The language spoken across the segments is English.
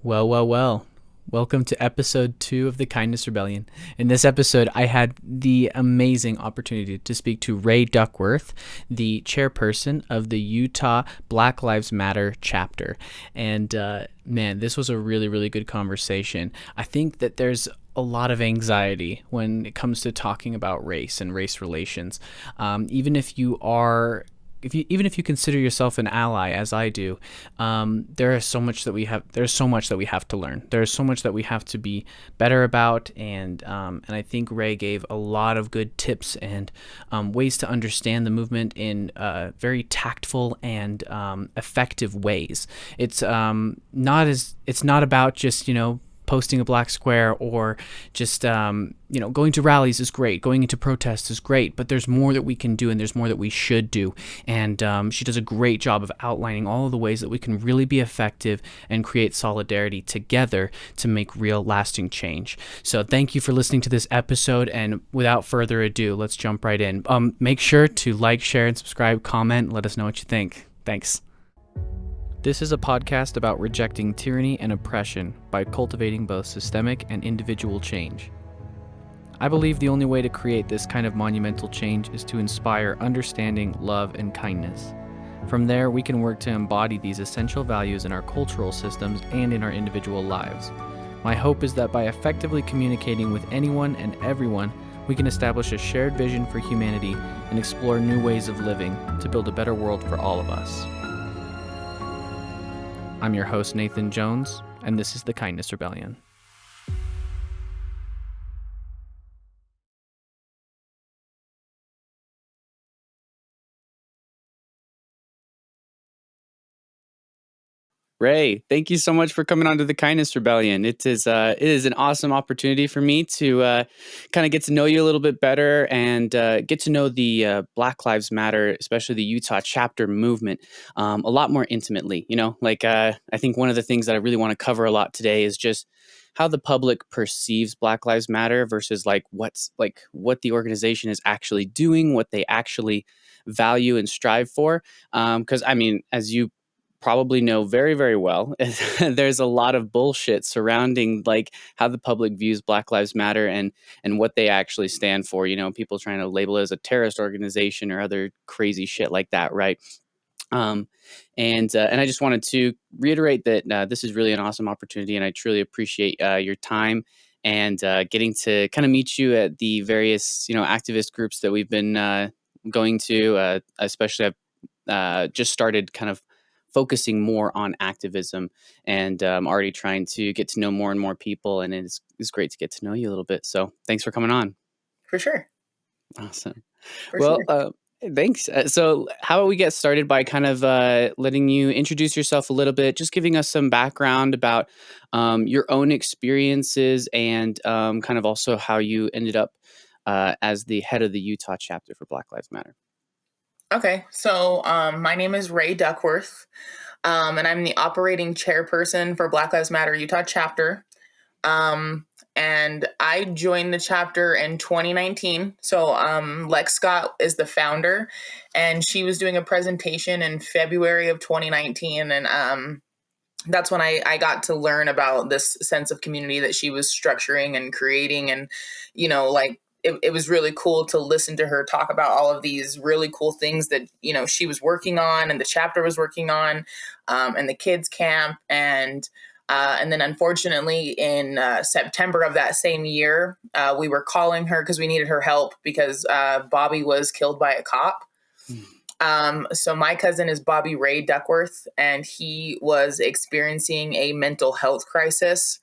Well. Welcome to episode 2 of the Kindness Rebellion. In this episode, I had the amazing opportunity to speak to Rae Duckworth, the chairperson of the Utah Black Lives Matter chapter. And man, this was a really, really good conversation. I think that there's a lot of anxiety when it comes to talking about race and race relations. Even if you are even if you consider yourself an ally, as I do, there's so much that we have to learn. There's so much that we have to be better about, and I think Rae gave a lot of good tips and ways to understand the movement in very tactful and effective ways. It's not about just posting a black square or just going to rallies is great, going into protests is great, but there's more that we can do and there's more that we should do. And she does a great job of outlining all of the ways that we can really be effective and create solidarity together to make real lasting change. So thank you for listening to this episode, and without further ado, let's jump right in. Make sure to like, share, and subscribe, comment, let us know what you think. Thanks. This is a podcast about rejecting tyranny and oppression by cultivating both systemic and individual change. I believe the only way to create this kind of monumental change is to inspire understanding, love, and kindness. From there, we can work to embody these essential values in our cultural systems and in our individual lives. My hope is that by effectively communicating with anyone and everyone, we can establish a shared vision for humanity and explore new ways of living to build a better world for all of us. I'm your host, Nathan Jones, and this is the Kindness Rebellion. Rae, thank you so much for coming on to the Kindness Rebellion. It is an awesome opportunity for me to kind of get to know you a little bit better and get to know the Black Lives Matter, especially the Utah chapter movement, a lot more intimately. I think one of the things that I really want to cover a lot today is just how the public perceives Black Lives Matter versus what the organization is actually doing, what they actually value and strive for. Because as you probably know very, very well, there's a lot of bullshit surrounding how the public views Black Lives Matter and what they actually stand for. People trying to label it as a terrorist organization or other crazy shit like that, right? And I just wanted to reiterate that this is really an awesome opportunity, and I truly appreciate your time and getting to kind of meet you at the various activist groups that we've been going to. Especially, I've just started kind of focusing more on activism, and already trying to get to know more and more people, and it's great to get to know you a little bit. So thanks for coming on. For sure. Awesome. For Well, sure. thanks. So how about we get started by kind of letting you introduce yourself a little bit, just giving us some background about your own experiences and kind of also how you ended up as the head of the Utah chapter for Black Lives Matter. Okay, so my name is Rae Duckworth, and I'm the operating chairperson for Black Lives Matter Utah chapter. And I joined the chapter in 2019. So Lex Scott is the founder, and she was doing a presentation in February of 2019. And that's when I got to learn about this sense of community that she was structuring and creating. And, it was really cool to listen to her talk about all of these really cool things that, she was working on and the chapter was working on, and the kids camp. And then unfortunately in September of that same year, we were calling her because we needed her help because Bobby was killed by a cop. So my cousin is Bobby Rae Duckworth, and he was experiencing a mental health crisis.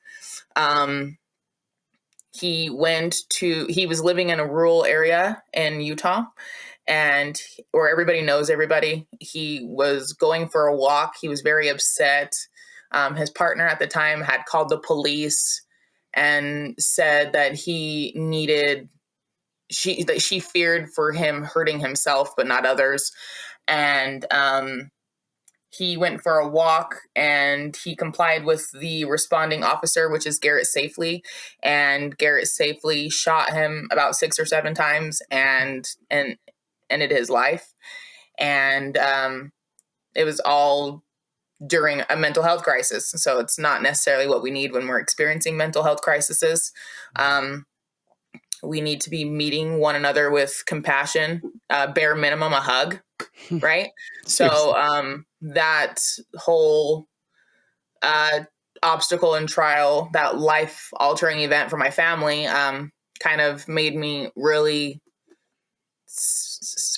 He was living in a rural area in Utah, and where everybody knows everybody. He was going for a walk. He was very upset. His partner at the time had called the police and said that she feared for him hurting himself, but not others. And he went for a walk, and he complied with the responding officer, which is Garrett Safely. And Garrett Safely shot him about 6 or 7 times and ended his life. And it was all during a mental health crisis. So it's not necessarily what we need when we're experiencing mental health crises. We need to be meeting one another with compassion, bare minimum, a hug, right? Seriously. So that whole obstacle and trial, that life altering event for my family, kind of made me really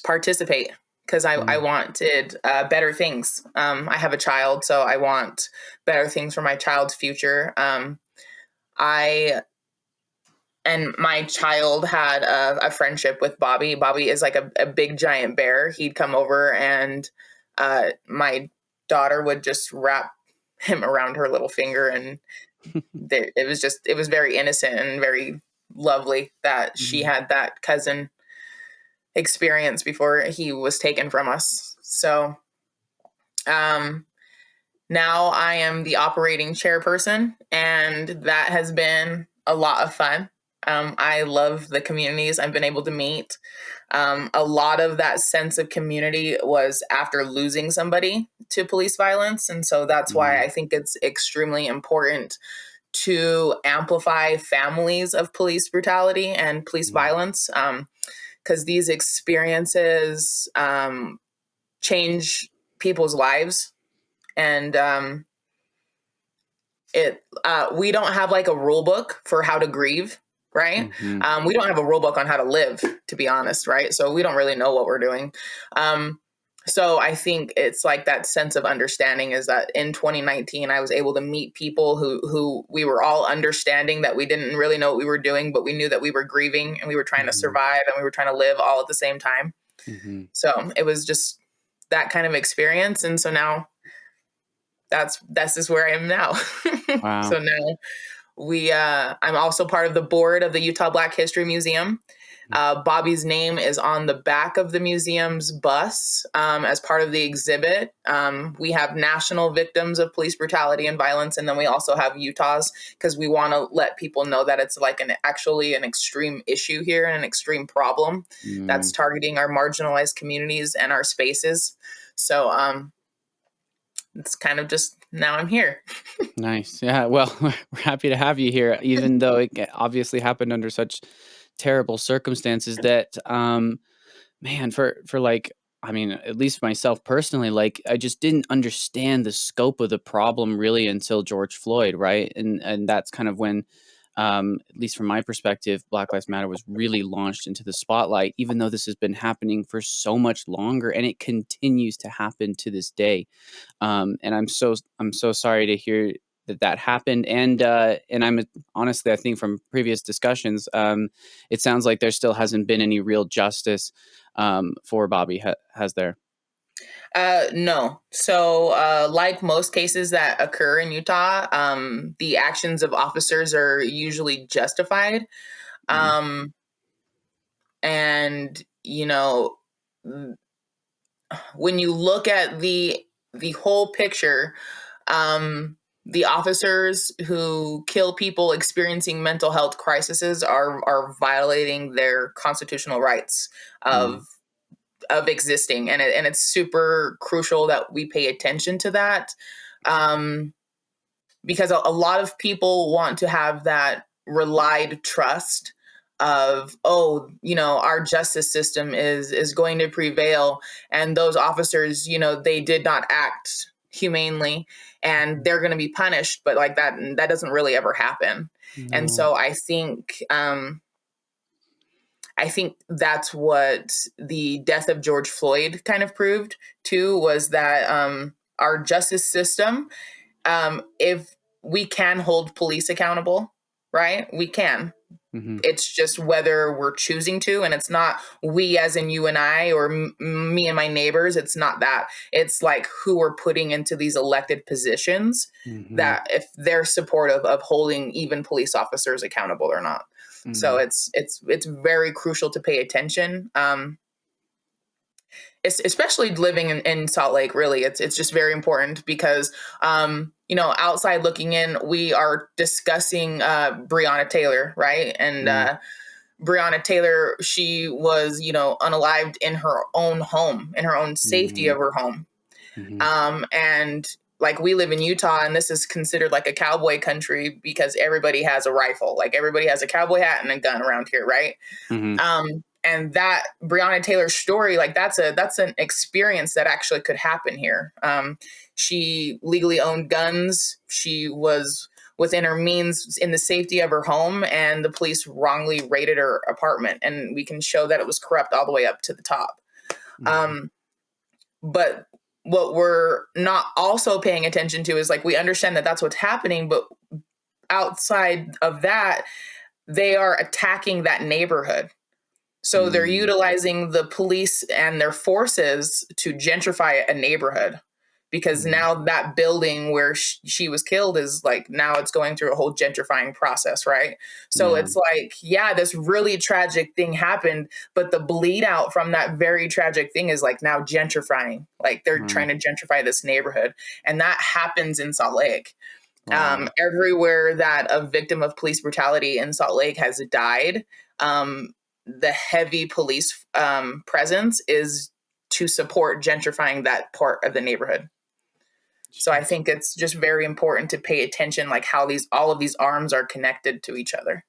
participate because I wanted better things. I have a child, so I want better things for my child's future. I and my child had a friendship with Bobby. Bobby is like a big giant bear. He'd come over and my daughter would just wrap him around her little finger, and it was very innocent and very lovely that she had that cousin experience before he was taken from us. So now I am the operating chairperson, and that has been a lot of fun. I love the communities I've been able to meet. A lot of that sense of community was after losing somebody to police violence. And so that's why I think it's extremely important to amplify families of police brutality and police violence, because these experiences change people's lives. And we don't have like a rule book for how to grieve, right? We don't have a rule book on how to live, to be honest, right? So we don't really know what we're doing. So I think it's like that sense of understanding is that in 2019, I was able to meet people who we were all understanding that we didn't really know what we were doing, but we knew that we were grieving and we were trying to survive and we were trying to live all at the same time. So it was just that kind of experience. And so now that's just where I am now. Wow. So now I'm also part of the board of the Utah Black History Museum. Bobby's name is on the back of the museum's bus as part of the exhibit. We have national victims of police brutality and violence, and then we also have Utah's, because we want to let people know that it's like actually an extreme issue here and an extreme problem that's targeting our marginalized communities and our spaces. So it's kind of just now I'm here. Nice. Yeah. Well, we're happy to have you here, even though it obviously happened under such terrible circumstances that, man, for like, I mean, at least myself personally, like I just didn't understand the scope of the problem really until George Floyd, right? And that's kind of when, at least from my perspective, Black Lives Matter was really launched into the spotlight, even though this has been happening for so much longer and it continues to happen to this day. And I'm so sorry to hear that happened. And I'm honestly, I think from previous discussions, it sounds like there still hasn't been any real justice for Bobby. Has there? No. So, like most cases that occur in Utah, the actions of officers are usually justified. Um, and when you look at the whole picture, the officers who kill people experiencing mental health crises are violating their constitutional rights of existing, and it's super crucial that we pay attention to that, because a lot of people want to have that relied trust of, oh, our justice system is going to prevail, and those officers, they did not act humanely and they're going to be punished, but like that doesn't really ever happen. And No. so I think that's what the death of George Floyd kind of proved too, was that our justice system, if we can hold police accountable, right? We can. It's just whether we're choosing to, and it's not we as in you and I or me and my neighbors. It's not that. It's like who we're putting into these elected positions, that if they're supportive of holding even police officers accountable or not. So it's very crucial to pay attention. Especially living in Salt Lake, really, it's just very important because, outside looking in, we are discussing Breonna Taylor, right? And Breonna Taylor, she was, unalived in her own home, in her own safety of her home. And like we live in Utah and this is considered like a cowboy country because everybody has a rifle. Like everybody has a cowboy hat and a gun around here, right? Mm-hmm. And that Breonna Taylor's story, like that's an experience that actually could happen here. She legally owned guns. She was within her means in the safety of her home, and the police wrongly raided her apartment. And we can show that it was corrupt all the way up to the top. Mm-hmm. But what we're not also paying attention to is like we understand that that's what's happening, but outside of that, they are attacking that neighborhood. So they're Mm-hmm. utilizing the police and their forces to gentrify a neighborhood because Mm-hmm. now that building where she was killed is like now it's going through a whole gentrifying process, right? So Yeah. it's like, yeah, this really tragic thing happened, but the bleed out from that very tragic thing is like now gentrifying. Like they're Wow. trying to gentrify this neighborhood. And that happens in Salt Lake. Wow. Everywhere that a victim of police brutality in Salt Lake has died, the heavy police presence is to support gentrifying that part of the neighborhood. So I Jeez. think it's just very important to pay attention, like how all of these arms are connected to each other.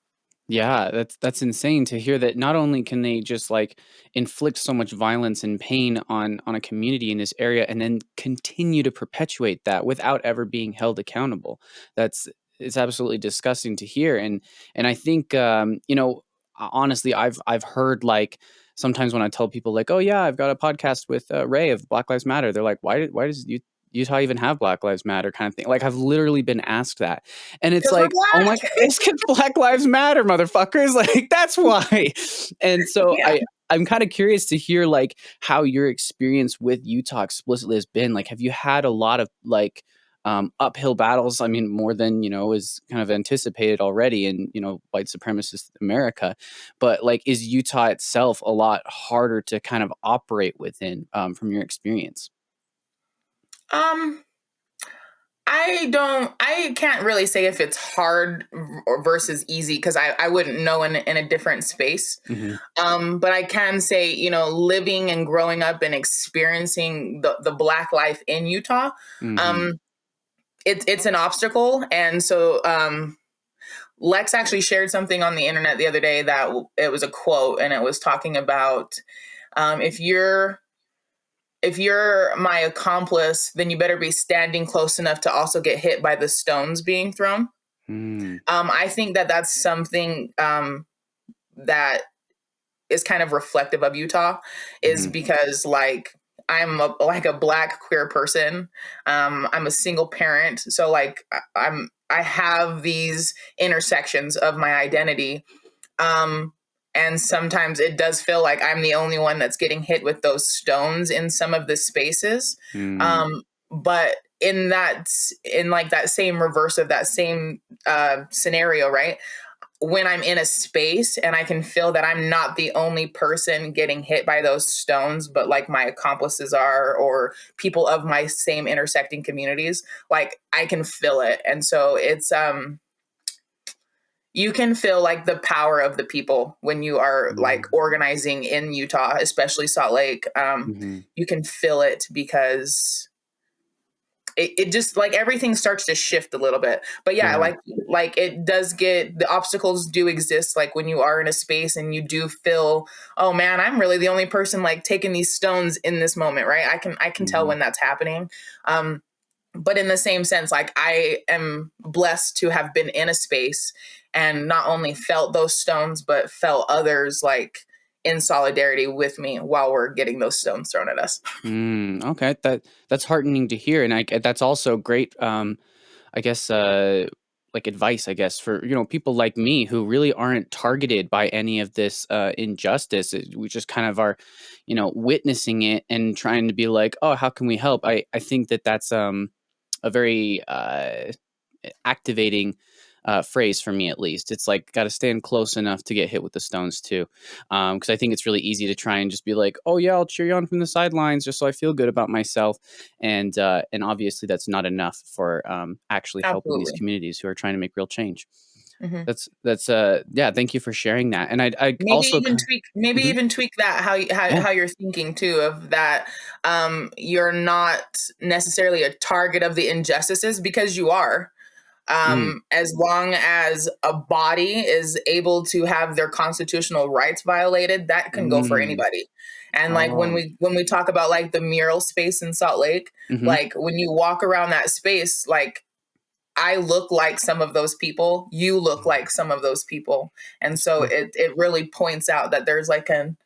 Yeah, that's insane to hear that not only can they just like inflict so much violence and pain on a community in this area and then continue to perpetuate that without ever being held accountable. That's it's absolutely disgusting to hear. And I think honestly I've heard like sometimes when I tell people like, "Oh yeah, I've got a podcast with Ray of Black Lives Matter." They're like, why does Utah even have Black Lives Matter kind of thing?" Like I've literally been asked that. And it's Because we're like, "Oh my black. it's 'cause Black Lives Matter, motherfuckers." Like, that's why. And so Yeah. I'm kind of curious to hear like how your experience with Utah explicitly has been. Like, have you had a lot of like uphill battles? I mean, more than, is kind of anticipated already in, white supremacist America. But like, is Utah itself a lot harder to kind of operate within from your experience? Um, I can't really say if it's hard or versus easy because I wouldn't know in a different space. Hmm. But I can say, living and growing up and experiencing the Black life in Utah, Hmm. um, it's an obstacle. And so Lex actually shared something on the internet the other day that it was a quote, and it was talking about um, if you're if you're my accomplice, then you better be standing close enough to also get hit by the stones being thrown. Mm. I think that that's something that is kind of reflective of Utah, is Hmm. because like like a black queer person. I'm a single parent, so like I have these intersections of my identity. Um, and sometimes it does feel like I'm the only one that's getting hit with those stones in some of the spaces. Mm. But in like that same reverse of that same scenario, right? When I'm in a space and I can feel that I'm not the only person getting hit by those stones, but like my accomplices are, or people of my same intersecting communities, like I can feel it. And so it's, you can feel like the power of the people when you are like Mm. organizing in Utah, especially Salt Lake. Mhm. You can feel it because it just like everything starts to shift a little bit. But yeah, Yeah. like it does get, the obstacles do exist like when you are in a space and you do feel, oh man, I'm really the only person like taking these stones in this moment, right? I can tell Mhm. when that's happening. But in the same sense, like I am blessed to have been in a space and not only felt those stones but felt others like in solidarity with me while we're getting those stones thrown at us. Okay, that's heartening to hear, and that's also great. I guess like advice, I guess, for people like me who really aren't targeted by any of this injustice. We just kind of are, witnessing it and trying to be like, oh, how can we help? I think that's a very activating phrase for me, at least. It's like got to stand close enough to get hit with the stones too, because I think it's really easy to try and just be like, oh yeah, I'll cheer you on from the sidelines just so I feel good about myself, and obviously that's not enough for actually helping these Absolutely. communities who are trying to make real change. Mhm. That's yeah. Thank you for sharing that. And I Maybe also even tweak maybe Mhm. even tweak that Yeah. how you're thinking too, of that you're not necessarily a target of the injustices, because you are. Mm, As long as a body is able to have their constitutional rights violated, that can go for mm. anybody. And like Oh. when we talk about like the mural space in Salt Lake, Mhm. like when you walk around that space, like I look like some of those people, you look like some of those people. And That's so cool. it really points out that there's like an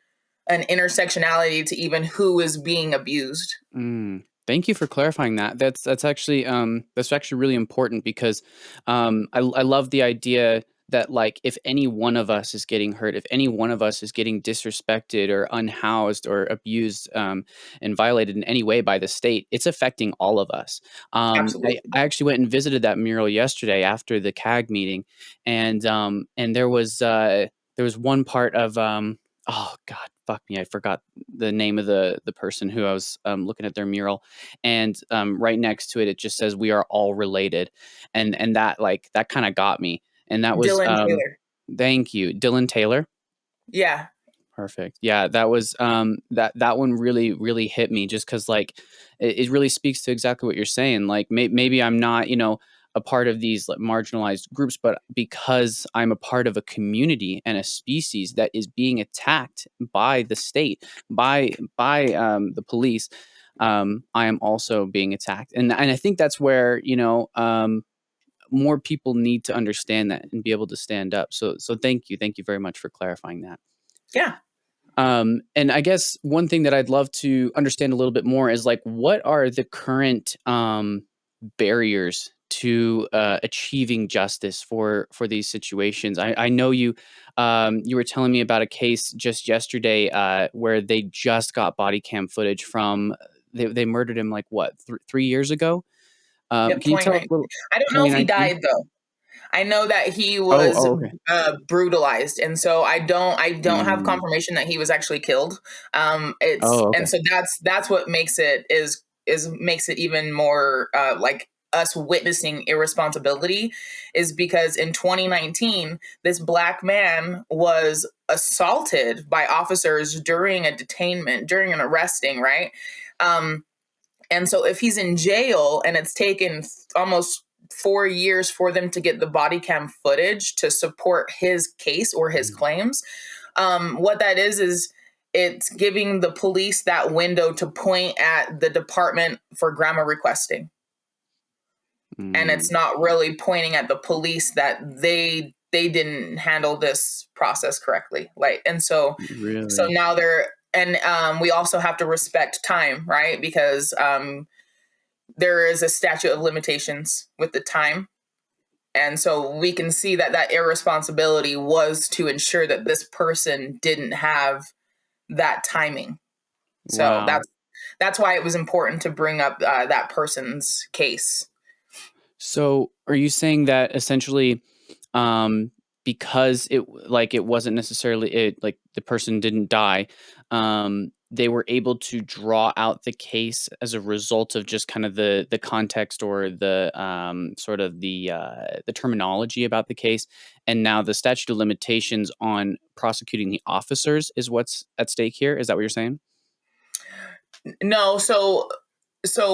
intersectionality to even who is being abused. Mm. Thank you for clarifying that. That's actually really important because I love the idea that like if any one of us is getting hurt, if any one of us is getting disrespected or unhoused or abused and violated in any way by the state, it's affecting all of us. Absolutely. I actually went and visited that mural yesterday after the CAG meeting, and there was one part of oh God, fuck me, I forgot the name of the person who I was looking at their mural, and right next to it, it just says "We are all related," and that like that kind of got me, and that was Dylan Taylor. thank you, Dylan Taylor. Yeah. Perfect. Yeah, that was that one really hit me just because like it really speaks to exactly what you're saying. Like maybe I'm not a part of these like marginalized groups, but because I'm a part of a community and a species that is being attacked by the state, by the police, I am also being attacked, and I think that's where more people need to understand that and be able to stand up. So thank you very much for clarifying that. Yeah. And I guess one thing that I'd love to understand a little bit more is like, what are the current barriers to achieving justice for these situations? I know you were telling me about a case just yesterday where they just got body cam footage from they murdered him like what 3 years ago. Yep, Can you tell us 2019. a little I don't know if he 2019? died though. I know that he Oh, was oh, okay. brutalized, and so I don't have Mm. confirmation that he was actually killed. It's Oh, and okay. so that's what makes it is makes it even more like us witnessing irresponsibility, is because in 2019 this black man was assaulted by officers during a detainment, during an arresting, right? Um, and so if he's in jail and it's taken almost 4 years for them to get the body cam footage to support his case or his Mm. claims, what that is it's giving the police that window to point at the department for grandma requesting. And it's Mm. not really pointing at the police that they didn't handle this process correctly. Like, and so Really? now they're, and we also have to respect time, right? Because there is a statute of limitations with the time. And so we can see that that irresponsibility was to ensure that this person didn't have that timing. So Wow. that's why it was important to bring up that person's case. So, are you saying that essentially, um, because it wasn't necessarily like the person didn't die, they were able to draw out the case as a result of just kind of the context or the sort of the terminology about the case, and now the statute of limitations on prosecuting the officers is what's at stake here. Is that what you're saying? No, so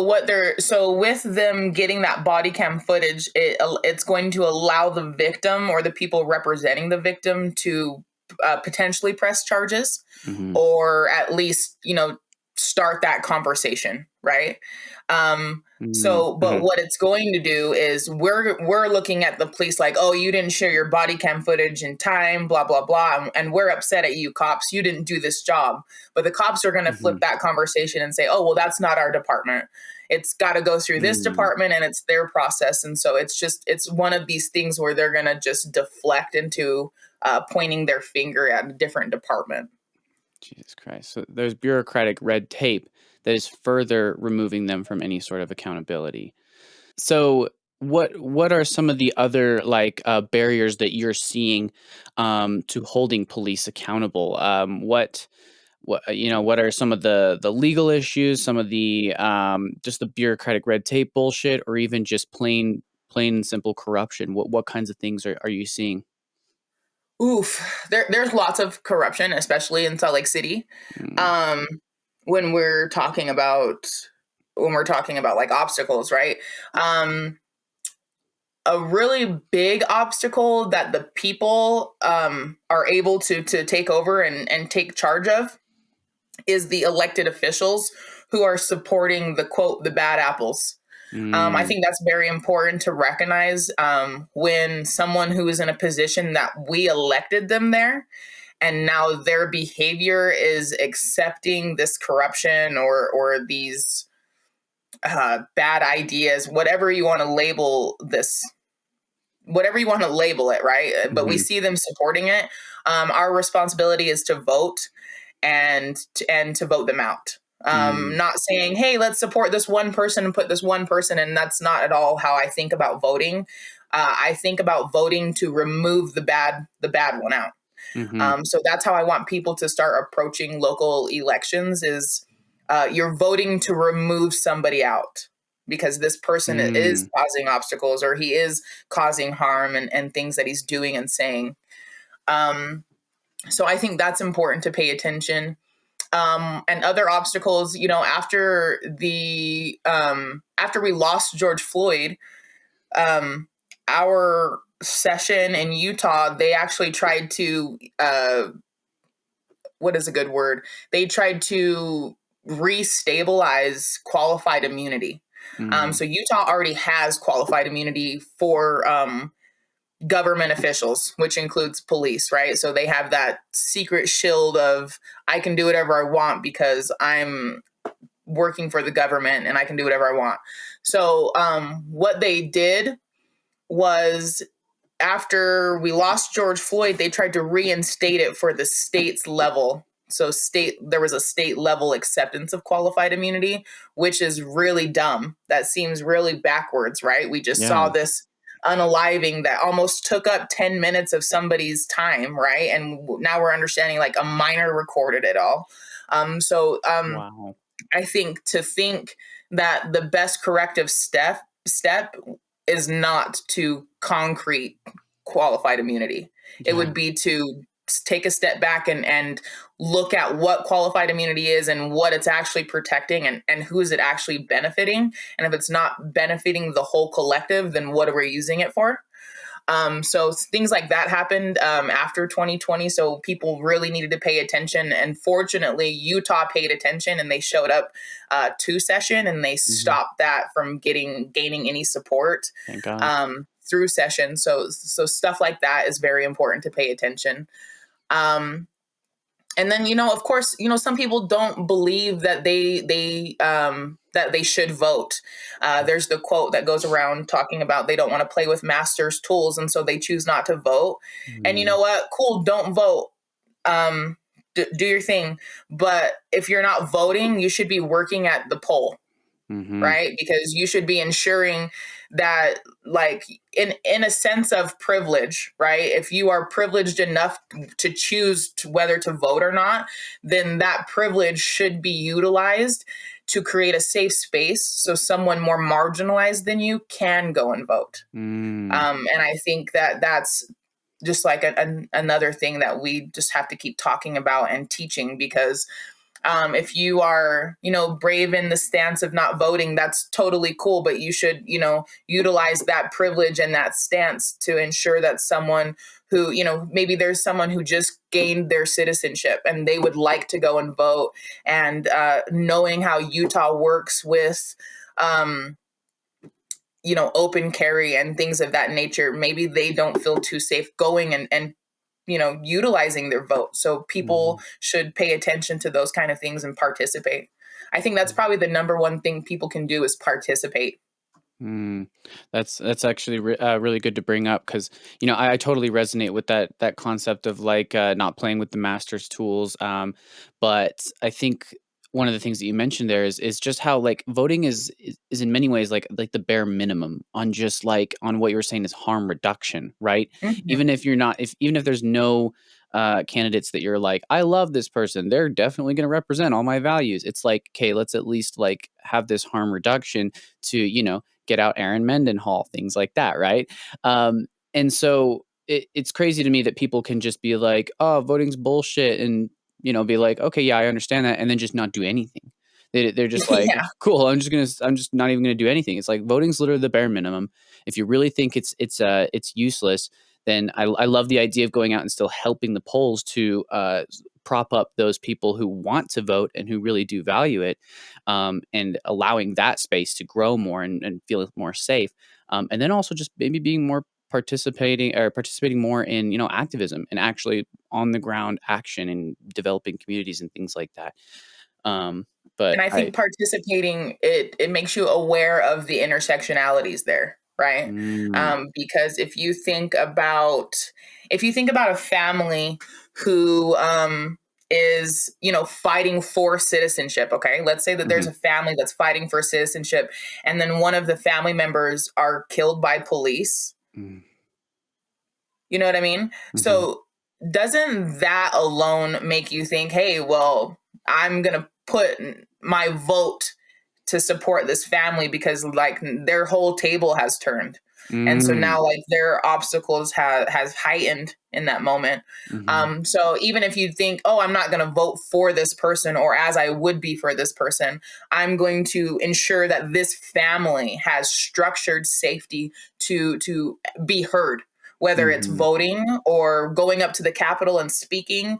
what they're so with them getting that body cam footage, it's going to allow the victim or the people representing the victim to potentially press charges, Hmm. or at least start that conversation, right? So but Hmm. what it's going to do is we're looking at the police like, oh, you didn't share your body cam footage in time, blah blah blah, and we're upset at you cops, you didn't do this job. But the cops are going to flip Hmm. that conversation and say, oh well, that's not our department, it's got to go through this Hmm. department and it's their process. And so it's one of these things where they're going to just deflect into pointing their finger at a different department. Jesus Christ. So there's bureaucratic red tape that is further removing them from any sort of accountability. So what are some of the other like barriers that you're seeing to holding police accountable? What are some of the legal issues, some of the just the bureaucratic red tape bullshit, or even just plain and simple corruption? What kinds of things are you seeing? Oof, there's lots of corruption, especially in Salt Lake City. Mm, Um, when we're talking about like obstacles, right? Um, a really big obstacle that the people are able to take over and take charge of is the elected officials who are supporting the quote the bad apples. I mm, think that's very important to recognize when someone who is in a position that we elected them there, and now their behavior is accepting this corruption or these bad ideas, whatever you want to label this, whatever you want to label it, right? But we mhm, see them supporting it. Our responsibility is to vote and to vote them out. mm, Not saying, hey, let's support this one person and put this one person, and that's not at all how I think about voting. I think about voting to remove the bad one out. mhm, So that's how I want people to start approaching local elections is you're voting to remove somebody out because this person is mm, causing obstacles or he is causing harm and things that he's doing and saying. Um, so I think that's important to pay attention. And other obstacles, after we lost George Floyd, um, our session in Utah, they actually tried to what is a good word? They tried to restabilize qualified immunity. mm. So Utah already has qualified immunity for government officials, which includes police, right? So they have that secret shield of I can do whatever I want because I'm working for the government and I can do whatever I want. So what they did was after we lost George Floyd, they tried to reinstate it for the state's level. So there was a state level acceptance of qualified immunity, which is really dumb. That seems really backwards, right? We just saw Yeah. this unaliving that almost took up 10 minutes of somebody's time, right? And now we're understanding like a minor recorded it all. So Wow. I think that the best corrective step is not to concrete qualified immunity. It would Yeah. be to take a step back and look at what qualified immunity is and what it's actually protecting and who is it actually benefiting. And if it's not benefiting the whole collective, then what are we using it for? So things like that happened after 2020. So people really needed to pay attention. And fortunately, Utah paid attention and they showed up to session and they Mhm. stopped that from gaining any support Thank God. through session. So stuff like that is very important to pay attention. Um, and then of course some people don't believe that they should vote. There's the quote that goes around talking about they don't want to play with master's tools and so they choose not to vote. And you Mm, know what, cool, don't vote. um, do your thing, but if you're not voting you should be working at the poll, mhm, right? Because you should be ensuring that, like, in a sense of privilege, right? If you are privileged enough to choose whether to vote or not, then that privilege should be utilized to create a safe space so someone more marginalized than you can go and vote. mm, And I think that that's just like another thing that we just have to keep talking about and teaching because if you are, brave in the stance of not voting, that's totally cool. But you should, utilize that privilege and that stance to ensure that someone who, maybe there's someone who just gained their citizenship and they would like to go and vote. And knowing how Utah works with, um, open carry and things of that nature, maybe they don't feel too safe going and utilizing their vote. So people mhm. should pay attention to those kind of things and participate. I think that's probably the number one thing people can do is participate. Mm, that's actually really good to bring up because I totally resonate with that concept of like not playing with the master's tools. But I think one of the things that you mentioned there is just how like voting is in many ways like the bare minimum on just like on what you were saying is harm reduction, right? Mhm. Even if you're not if even if there's no candidates that you're like, I love this person, they're definitely going to represent all my values. It's like, okay, let's at least like have this harm reduction to get out Aaron Mendenhall, things like that, right? And so it's crazy to me that people can just be like, oh, voting's bullshit, and be like, okay, yeah, I understand that, and then just not do anything. They're just like, Yeah. cool, I'm just not even gonna do anything. It's like voting's literally the bare minimum. If you really think it's useless, then I love the idea of going out and still helping the polls to prop up those people who want to vote and who really do value it, and allowing that space to grow more and feel more safe. And then also just maybe being more participating more in activism and actually on the ground action and developing communities and things like that. Um, but And I think participating, it makes you aware of the intersectionalities there, right? mm, Because if you think about a family who is, fighting for citizenship, okay? Let's say that there's mhm, a family that's fighting for citizenship, and then one of the family members are killed by police. mm, You know what I mean? mhm, So doesn't that alone make you think, hey, well, I'm going to put my vote to support this family because like their whole table has turned. And so mm, now like their obstacles has heightened in that moment. mhm, So even if you think, oh, I'm not going to vote for this person or as I would be for this person, I'm going to ensure that this family has structured safety to be heard, whether it's mhm, voting or going up to the Capitol and speaking,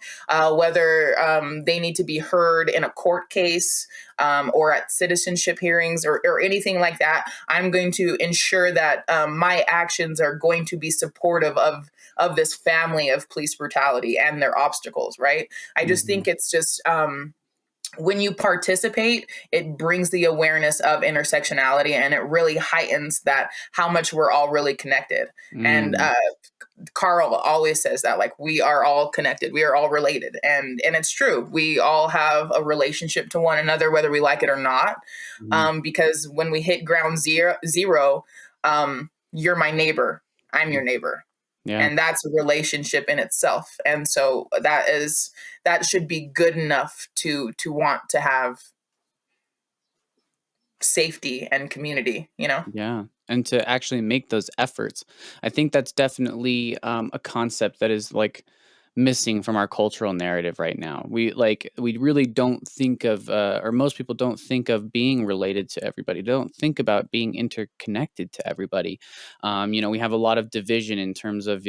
whether they need to be heard in a court case, or at citizenship hearings or anything like that. I'm going to ensure that my actions are going to be supportive of this family of police brutality and their obstacles, right? I just think mhm, it's just when you participate, it brings the awareness of intersectionality and it really heightens that how much we're all really connected. And mm, Carl always says that like we are all connected, we are all related, and it's true. We all have a relationship to one another, whether we like it or not. mhm. Because when we hit ground zero, you're my neighbor, I'm your neighbor, Yeah, and that's a relationship in itself. And so that should be good enough to want to have safety and community. yeah, and to actually make those efforts. I think that's definitely a concept that is like missing from our cultural narrative right now. We really don't think of, or most people don't think of being related to everybody. They don't think about being interconnected to everybody. We have a lot of division in terms of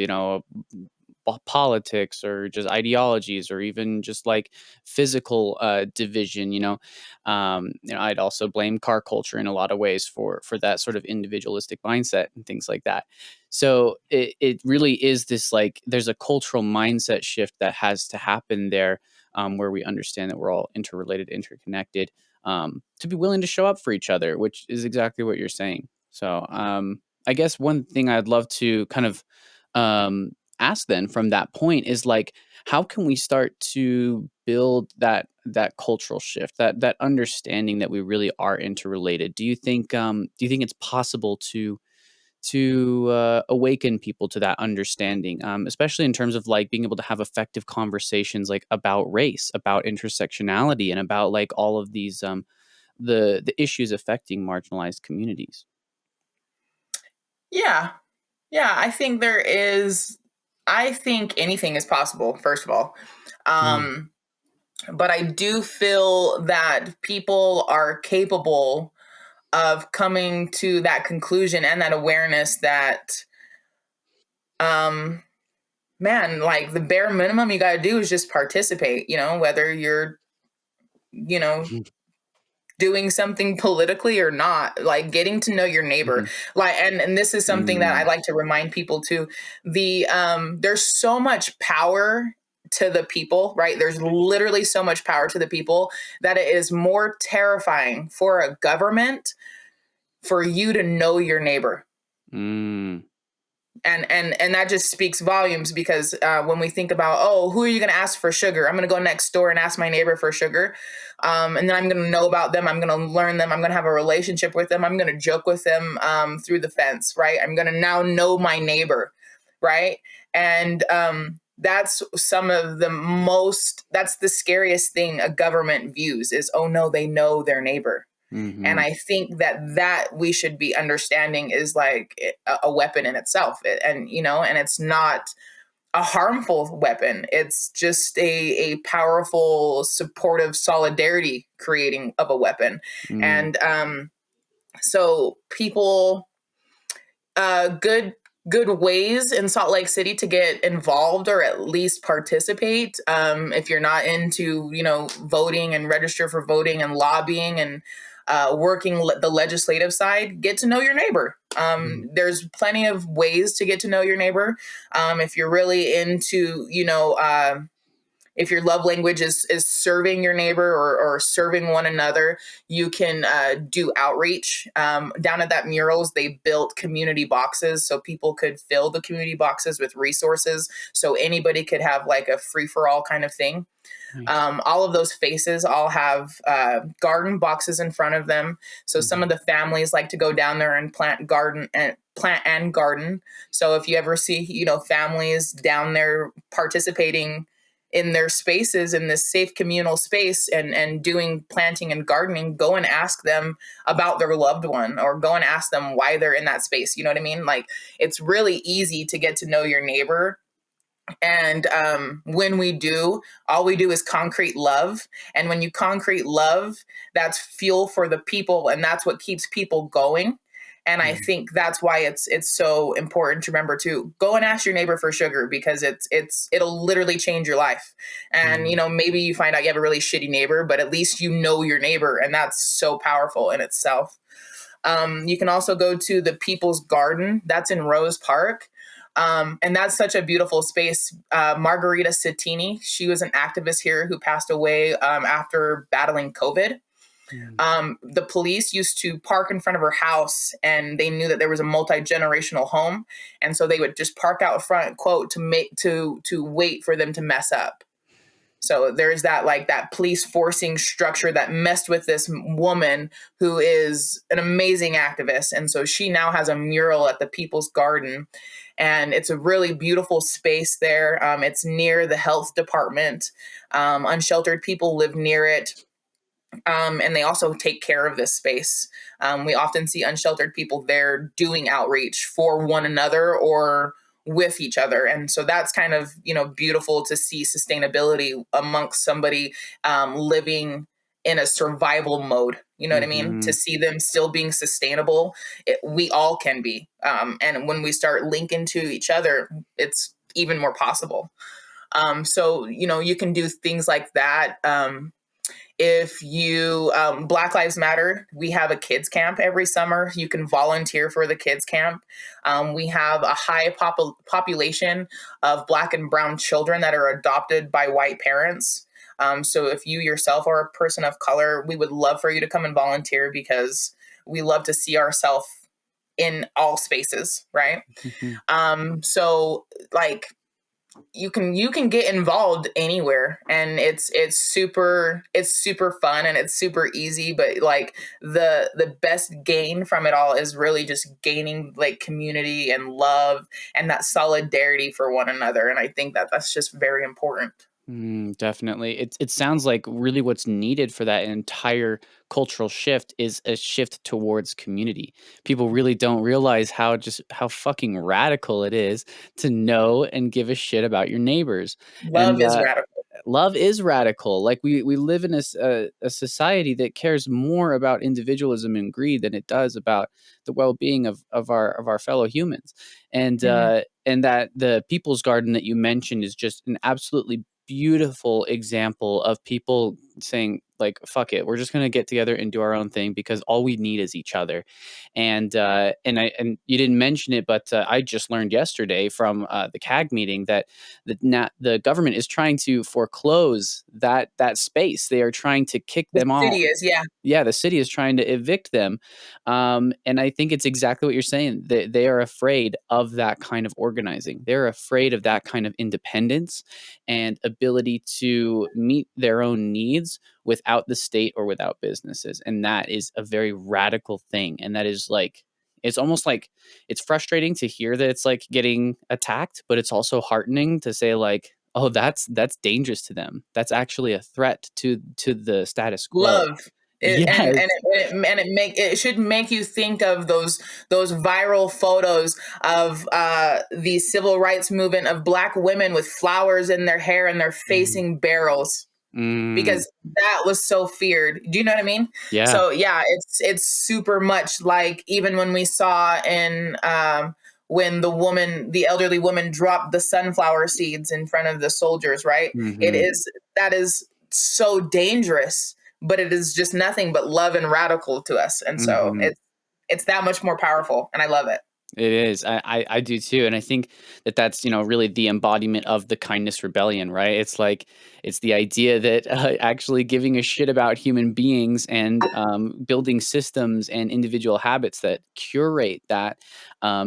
politics or just ideologies or even just like physical division. I'd also blame car culture in a lot of ways for that sort of individualistic mindset and things like that. So it really is this, like, there's a cultural mindset shift that has to happen there, where we understand that we're all interrelated, interconnected, to be willing to show up for each other, which is exactly what you're saying. So I guess one thing I'd love to kind of um, ask then from that point is like, how can we start to build that cultural shift, that understanding that we really are interrelated? Do you think it's possible to awaken people to that understanding, especially in terms of like being able to have effective conversations like about race, about intersectionality, and about like all of these the issues affecting marginalized communities? Yeah. Yeah, I think anything is possible, first of all. Mm, Um, but I do feel that people are capable of coming to that conclusion and that awareness that, um, man, like the bare minimum you got to do is just participate, whether you're, you know, mhm, doing something politically or not, like getting to know your neighbor. mhm, Like, and this is something that I mm, like to remind people too. There's so much power to the people, right? There's literally so much power to the people that it is more terrifying for a government for you to know your neighbor. mm, And that just speaks volumes because when we think about, oh, who are you going to ask for sugar, I'm going to go next door and ask my neighbor for sugar, and then I'm going to know about them, I'm going to learn them, I'm going to have a relationship with them, I'm going to joke with them through the fence, right? I'm going to now know my neighbor, right? And that's that's the scariest thing a government views is, oh no, they know their neighbor. And Mm-hmm. I think that we should be understanding is like a weapon in itself. And, and it's not a harmful weapon. It's just a powerful, supportive solidarity creating of a weapon. Mm-hmm. And so people, good ways in Salt Lake City to get involved or at least participate. If you're not into, voting and register for voting and lobbying and working the legislative side, get to know your neighbor. There's plenty of ways to get to know your neighbor. If you're really into, if your love language is serving your neighbor or serving one another, you can do outreach. Down at that murals, they built community boxes so people could fill the community boxes with resources, so anybody could have like a free for all kind of thing. Nice. All of those faces all have garden boxes in front of them. So some Mm-hmm. of the families like to go down there and plant and garden. So if you ever see, families down there participating in their spaces in this safe communal space and doing planting and gardening, go and ask them about their loved one, or go and ask them why they're in that space. You know what I mean? Like, it's really easy to get to know your neighbor. And when we do, all we do is concrete love. And when you concrete love, that's fuel for the people, and that's what keeps people going. And I think that's why it's so important to remember to go and ask your neighbor for sugar, because it'll literally change your life. And Mm-hmm. maybe you find out you have a really shitty neighbor, but at least you know your neighbor, and that's so powerful in itself. You can also go to the People's Garden. That's in Rose Park. And that's such a beautiful space. Margarita Sattini, she was an activist here who passed away after battling COVID. The police used to park in front of her house, and they knew that there was a multi-generational home. And so they would just park out front, quote, to wait for them to mess up. So there's that, like, that police forcing structure that messed with this woman who is an amazing activist. And so she now has a mural at the People's Garden, and it's a really beautiful space there. It's near the health department. Unsheltered people live near it. And they also take care of this space. We often see unsheltered people there doing outreach for one another or with each other. And so that's kind of, beautiful to see sustainability amongst somebody living in a survival mode. You know what I mean? Mm-hmm. To see them still being sustainable, we all can be. And when we start linking to each other, it's even more possible. So, you can do things like that. If you Black Lives Matter, we have a kids camp every summer. You can volunteer for the kids camp. We have a high population of Black and brown children that are adopted by white parents. So if you yourself are a person of color, we would love for you to come and volunteer, because we love to see ourselves in all spaces, right? Mm-hmm. So, like, you can get involved anywhere, and it's super fun and it's super easy. But like, the best gain from it all is really just gaining like community and love and that solidarity for one another. And I think that that's just very important. Definitely. It sounds like really what's needed for that entire cultural shift is a shift towards community. People really don't realize how fucking radical it is to know and give a shit about your neighbors. And Love is radical. love is radical. Like we live in a society that cares more about individualism and greed than it does about the well-being of our fellow humans. Mhm. And that the People's Garden that you mentioned is just an absolutely beautiful example of people saying like, fuck it, we're just going to get together and do our own thing because all we need is each other. And you didn't mention it, but I just learned yesterday from the CAG meeting that the government is trying to foreclose that space. They are trying to kick The them all. city is, yeah. Yeah, the city is trying to evict them. And I think it's exactly what you're saying. They are afraid of that kind of organizing. They're afraid of that kind of independence and ability to meet their own needs without the state or without businesses. And that is a very radical thing. And that is like, it's almost like it's frustrating to hear that it's like getting attacked, but it's also heartening to say like, oh, that's dangerous to them. That's actually a threat to the status quo. Love. Yes. It should make you think of those viral photos of the civil rights movement of Black women with flowers in their hair and they're Mm. facing barrels, Mm. because that was so feared. Do you know what I mean? Yeah. So yeah, it's super much like even when we saw in when the elderly woman dropped the sunflower seeds in front of the soldiers, right? It Hmm. is that is so dangerous, but it is just nothing but love and radical to us, and so Hmm. it's that much more powerful, and I love it. It is. I do too, and I think that that's, really the embodiment of the kindness rebellion, right? It's like it's the idea that actually giving a shit about human beings and building systems and individual habits that curate that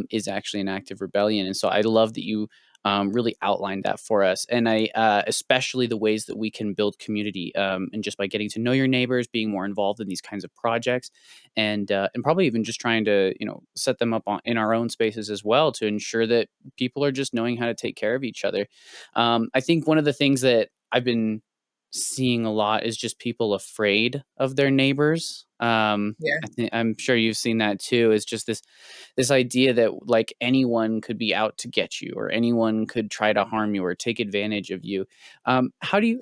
is actually an act of rebellion. And so I love that you really outlined that for us, and I especially the ways that we can build community, and just by getting to know your neighbors, being more involved in these kinds of projects, and probably even just trying to set them up in our own spaces as well to ensure that people are just knowing how to take care of each other. I think one of the things that I've been seeing a lot is just people afraid of their neighbors. Yeah. I'm sure you've seen that too. Is just this idea that like anyone could be out to get you, or anyone could try to harm you or take advantage of you. How do you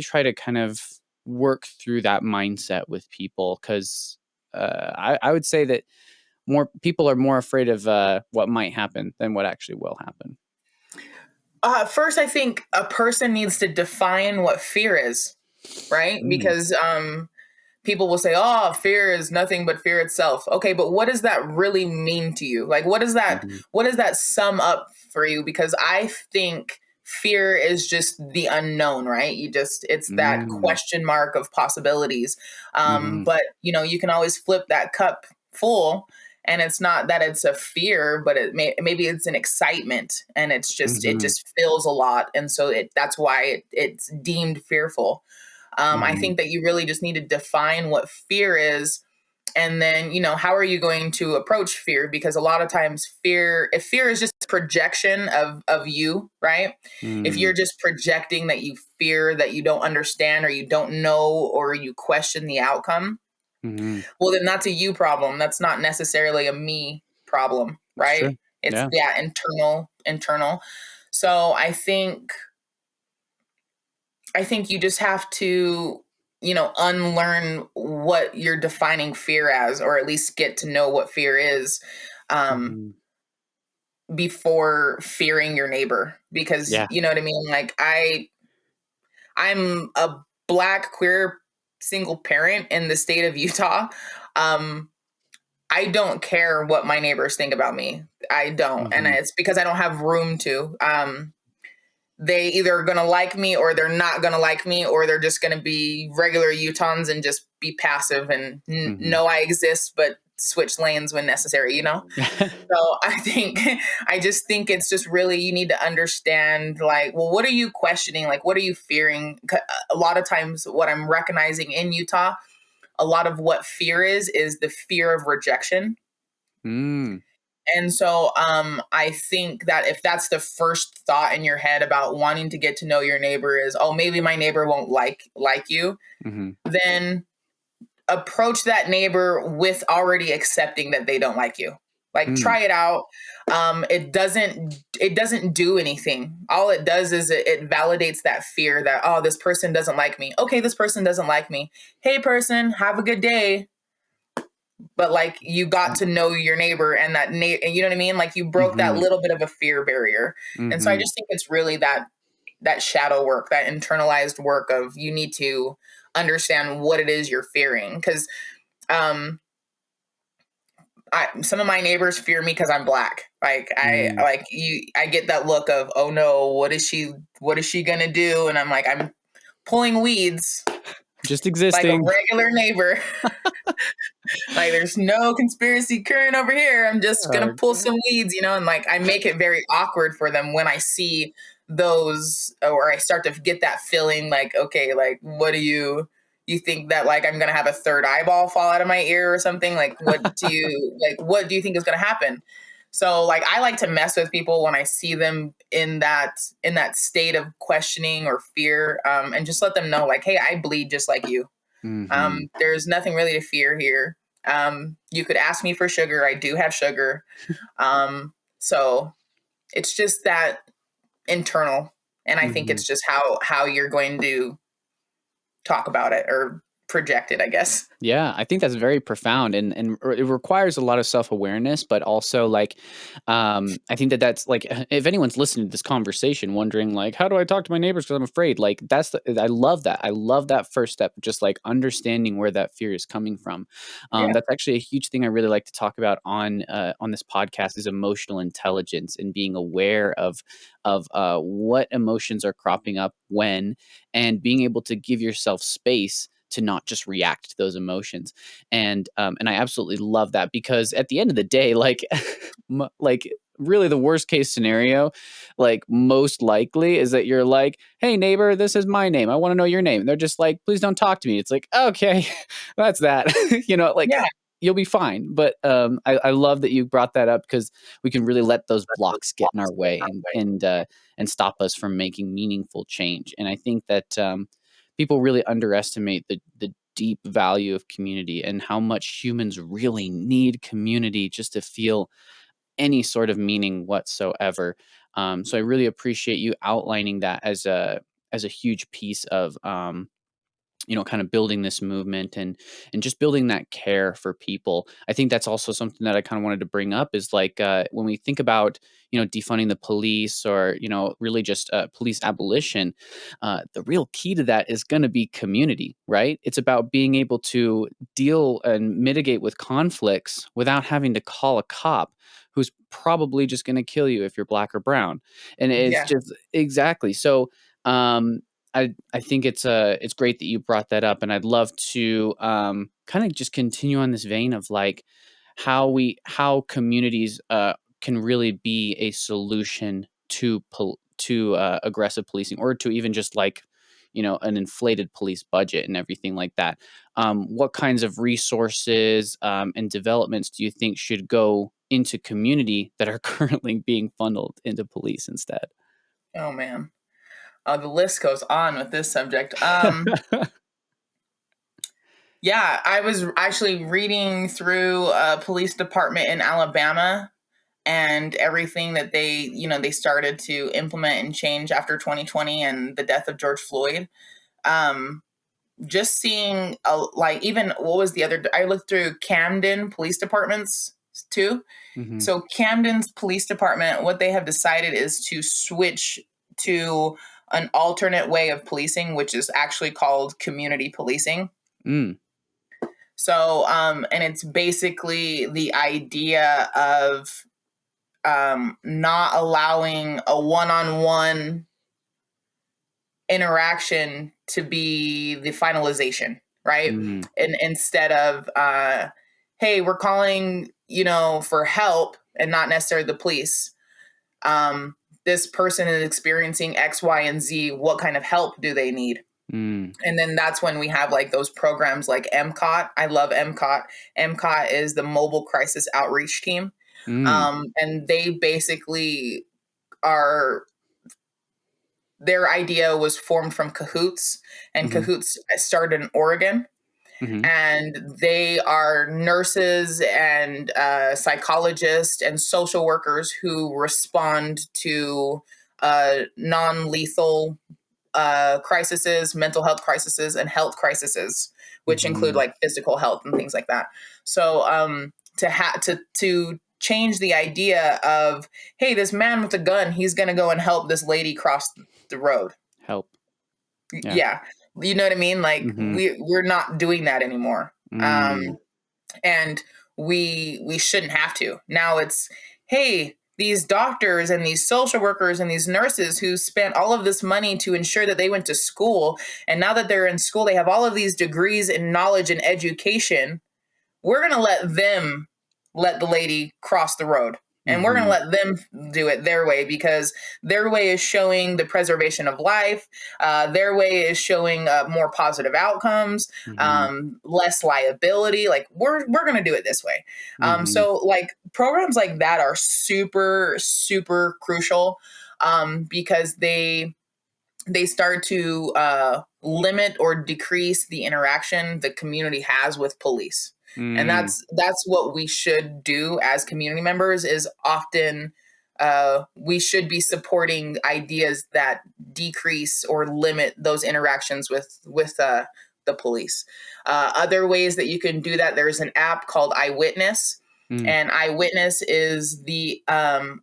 try to kind of work through that mindset with people? Because I would say that more people are more afraid of what might happen than what actually will happen. First, I think a person needs to define what fear is, right? Mm. Because people will say, "Oh, fear is nothing but fear itself." Okay, but what does that really mean to you? Like, Mhm. what does that sum up for you? Because I think fear is just the unknown, right? It's that Mm. question mark of possibilities. Mhm. But you can always flip that cup full, and it's not that it's a fear, but maybe it's an excitement, and it Mhm. just feels a lot, and so that's why it's deemed fearful. I Mhm. think that you really just need to define what fear is. And then, how are you going to approach fear? Because a lot of times if fear is just a projection of you, right? If Mm. you're just projecting that you fear that you don't understand or you don't know or you question the outcome, Mhm. well, then that's a you problem. That's not necessarily a me problem, It's true. right? It's, Yeah. yeah, internal. So I think you just have to, unlearn what you're defining fear as, or at least get to know what fear is, um, Mhm. before fearing your neighbor. Because Yeah. you know what I mean? Like I'm a Black queer single parent in the state of Utah. Um, I don't care what my neighbors think about me. I don't. And Mhm. it's because I don't have room to. They either are going to like me or they're not going to like me, or they're just going to be regular Utahns and just be passive and Mhm. know I exist, but switch lanes when necessary. So I just think it's just really, you need to understand, like, well, what are you questioning? Like, what are you fearing? A lot of times, what I'm recognizing in Utah, a lot of what fear is the fear of rejection. Mm. And so I think that if that's the first thought in your head about wanting to get to know your neighbor is, oh, maybe my neighbor won't like you, Mhm. then approach that neighbor with already accepting that they don't like you. Like, Mm. try it out. It doesn't do anything. All it does is it validates that fear that, oh, this person doesn't like me. Okay, this person doesn't like me. Hey, person, have a good day. But like, you got to know your neighbor, and and you know what I mean? Like, you broke that Mhm. little bit of a fear barrier. And so I Mhm. just think it's really that shadow work, that internalized work of, you need to understand what it is you're fearing. Because um some of my neighbors fear me because I'm Black. Like, Mm. I get that look of, oh no, what is she gonna do? And I'm like, I'm pulling weeds Just like a existing. regular neighbor. Like, there's no conspiracy current over here. I'm just gonna pull Okay. some weeds. And like, I make it very awkward for them when I see those, or I start to get that feeling like, okay, like, what do you think that, like, I'm gonna have a third eyeball fall out of my ear or something? Like, what do you think is gonna happen? So like, I like to mess with people when I see them in that state of questioning or fear, and just let them know, like, hey, I bleed just like you. Mm-hmm. There's nothing really to fear here. You could ask me for sugar. I do have sugar. So it's just that internal. And I think Mm-hmm. it's just how you're going to talk about it or project it, I guess. Yeah, I think that's very profound, and it requires a lot of self-awareness, but also, like, I think that that's, like, if anyone's listening to this conversation wondering, like, "How do I talk to my neighbors? Because 'cause I'm afraid?" Like, that's the I love that. I love that first step, just, like, understanding where that fear is coming from. Yeah. That's actually a huge thing I really like to talk about on this podcast is emotional intelligence and being aware of what emotions are cropping up when, and being able to give yourself space to not just react to those emotions. And I absolutely love that because at the end of the day, like, like really the worst case scenario, like most likely is that you're like, "Hey neighbor, this is my name. I want to know your name." And they're just like, "Please don't talk to me." It's like, okay, that's that. Like Yeah. you'll be fine. But I love that you brought that up because we can really let those blocks get in our way and stop us from making meaningful change. And I think that people really underestimate the deep value of community and how much humans really need community just to feel any sort of meaning whatsoever. So I really appreciate you outlining that as a huge piece of kind of building this movement and just building that care for people. I think that's also something that I kind of wanted to bring up is like when we think about defunding the police or really just police abolition, the real key to that is going to be community, right? It's about being able to deal and mitigate with conflicts without having to call a cop who's probably just going to kill you if you're black or brown. And it's Yeah. just exactly so. um I think it's great that you brought that up, and I'd love to kind of just continue on this vein of like how communities can really be a solution to aggressive policing or to even just like an inflated police budget and everything like that. What kinds of resources and developments do you think should go into community that are currently being funneled into police instead? Oh man. The list goes on with this subject. Yeah, I was actually reading through a police department in Alabama and everything that they started to implement and change after 2020 and the death of George Floyd. Um, just seeing like even what was the other? I looked through Camden police departments too. Hmm. So Camden's police department, what they have decided is to switch to an alternate way of policing, which is actually called community policing. Mm. So, and it's basically the idea of not allowing a one-on-one interaction to be the finalization, right? Mm. And instead of, hey, we're calling, for help and not necessarily the police. This person is experiencing X, Y, and Z. What kind of help do they need? Mm. And then that's when we have like those programs like MCOT. I love MCOT. MCOT is the Mobile Crisis Outreach Team. Mm. And they basically are, their idea was formed from Cahoots, and Mhm. Cahoots started in Oregon. Mhm. And they are nurses and psychologists and social workers who respond to non-lethal crises, mental health crises, and health crises, which include Mhm. like physical health and things like that. So to change the idea of, hey, this man with a gun, he's going to go and help this lady cross the road. Help. Yeah. Yeah, you know what I mean. Like Mhm. we're not doing that anymore. Mm. And we shouldn't have to. Now it's, hey, these doctors and these social workers and these nurses who spent all of this money to ensure that they went to school, and now that they're in school, they have all of these degrees in knowledge and education. We're going to let the lady cross the road. And we're going to Mhm. let them do it their way, because their way is showing the preservation of life. Their way is showing more positive outcomes, Mhm. less liability. Like we're going to do it this way. Mhm. So like programs like that are super, super crucial, because they start to limit or decrease the interaction the community has with police. And Mm. that's what we should do as community members, is often we should be supporting ideas that decrease or limit those interactions with the police. Other ways that you can do that, there's an app called Eyewitness. Mm. And Eyewitness is the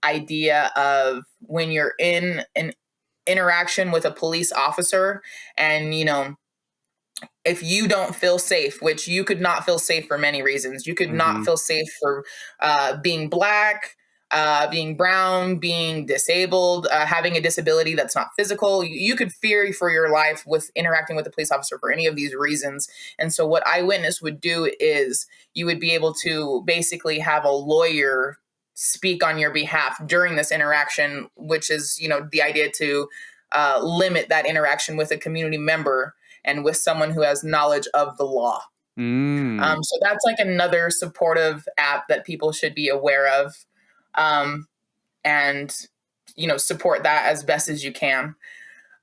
idea of when you're in an interaction with a police officer, and if you don't feel safe, which you could not feel safe for many reasons. You could not Mm-hmm. feel safe for being black, being brown, being disabled, having a disability that's not physical. You could fear for your life with interacting with a police officer for any of these reasons. And so what Eyewitness would do is you would be able to basically have a lawyer speak on your behalf during this interaction, which is, the idea to limit that interaction with a community member and with someone who has knowledge of the law. Mm. So that's like another supportive app that people should be aware of, and support that as best as you can.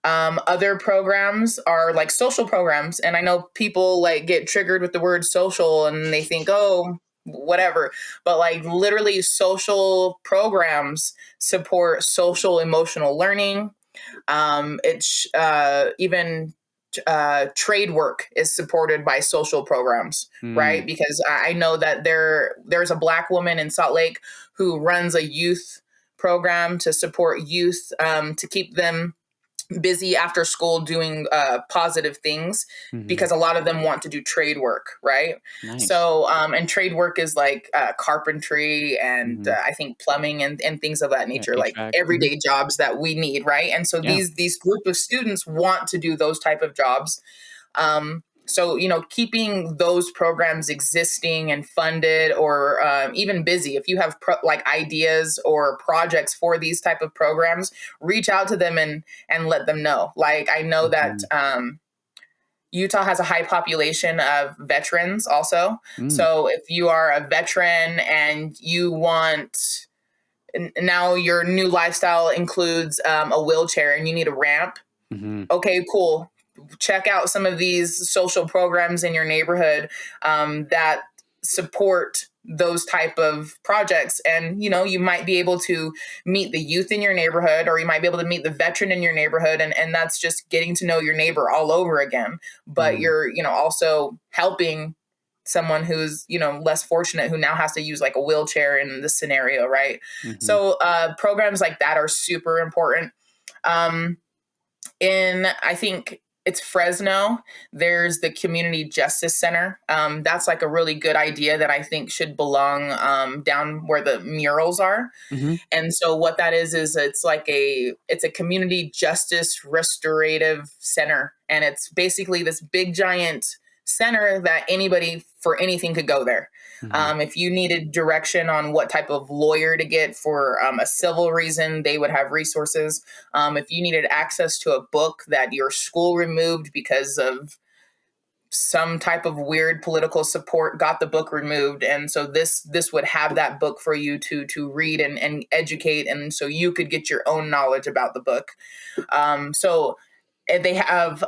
Other programs are like social programs, and I know people like get triggered with the word social and they think, oh, whatever, but like literally social programs support social emotional learning. It's even trade work is supported by social programs, right? Mm. Because I know that there's a Black woman in Salt Lake who runs a youth program to support youth, to keep them busy after school doing positive things, Mm-hmm. because a lot of them want to do trade work, right? Nice. So and trade work is like carpentry and Mm-hmm. I think plumbing and things of that Yeah, nature, like HVAC. Mm-hmm. everyday jobs that we need, right? And so Yeah. these group of students want to do those type of jobs. So, keeping those programs existing and funded, or even busy, if you have like ideas or projects for these type of programs, reach out to them and let them know. Like, I know that Mm-hmm. Utah has a high population of veterans also. Mm. So if you are a veteran and you want, now your new lifestyle includes a wheelchair and you need a ramp, Mm-hmm. okay, cool. Check out some of these social programs in your neighborhood that support those type of projects. And, you might be able to meet the youth in your neighborhood, or you might be able to meet the veteran in your neighborhood. And that's just getting to know your neighbor all over again. But Mm-hmm. you're, also helping someone who's, less fortunate, who now has to use like a wheelchair in this scenario, right? Mm-hmm. So programs like that are super important. In, I think it's Fresno, there's the Community Justice Center. That's like a really good idea that I think should belong down where the murals are. Mm-hmm. And so what that is it's a community justice restorative center. And it's basically this big giant center that anybody for anything could go there. Mm-hmm. If you needed direction on what type of lawyer to get for a civil reason, they would have resources. If you needed access to a book that your school removed because of some type of weird political support, got the book removed, and so this would have that book for you to read and educate, and so you could get your own knowledge about the book. So they have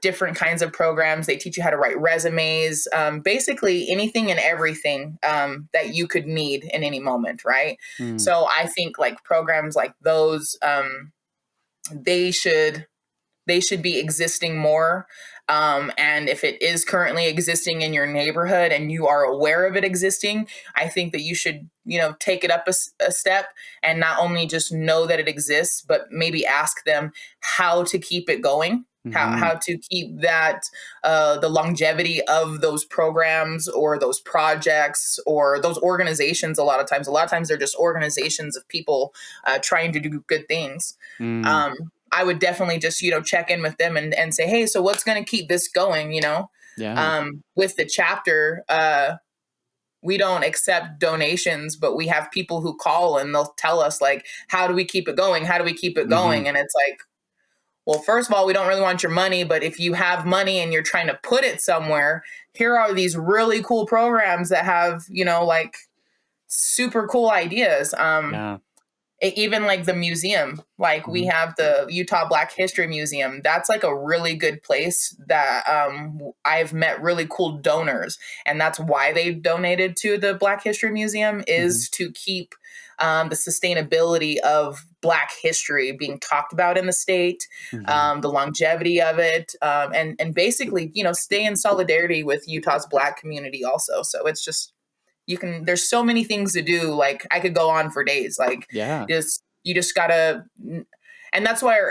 different kinds of programs. They teach you how to write resumes, basically anything and everything that you could need in any moment, right? Mm. So I think like programs like those, they should be existing more. And if it is currently existing in your neighborhood and you are aware of it existing, I think that you should, take it up a step, and not only just know that it exists, but maybe ask them how to keep it going. Mm-hmm. How to keep that the longevity of those programs or those projects or those organizations. A lot of times they're just organizations of people trying to do good things. Mm. um, I would definitely just, check in with them and say, hey, so what's going to keep this going? Yeah. With the chapter, we don't accept donations, but we have people who call and they'll tell us like, how do we keep it going? How do we keep it Mm-hmm. going? And it's like, well, first of all, we don't really want your money, but if you have money and you're trying to put it somewhere, here are these really cool programs that have, like super cool ideas. Yeah. Even like the museum, like we Mm-hmm. have the Utah Black History Museum. That's like a really good place that I've met really cool donors, and that's why they donated to the Black History Museum, Mm-hmm. is to keep the sustainability of Black history being talked about in the state, Mm-hmm. the longevity of it, and basically, stay in solidarity with Utah's Black community also. So it's just, there's so many things to do. Like I could go on for days. Like Yeah. you just gotta, and that's why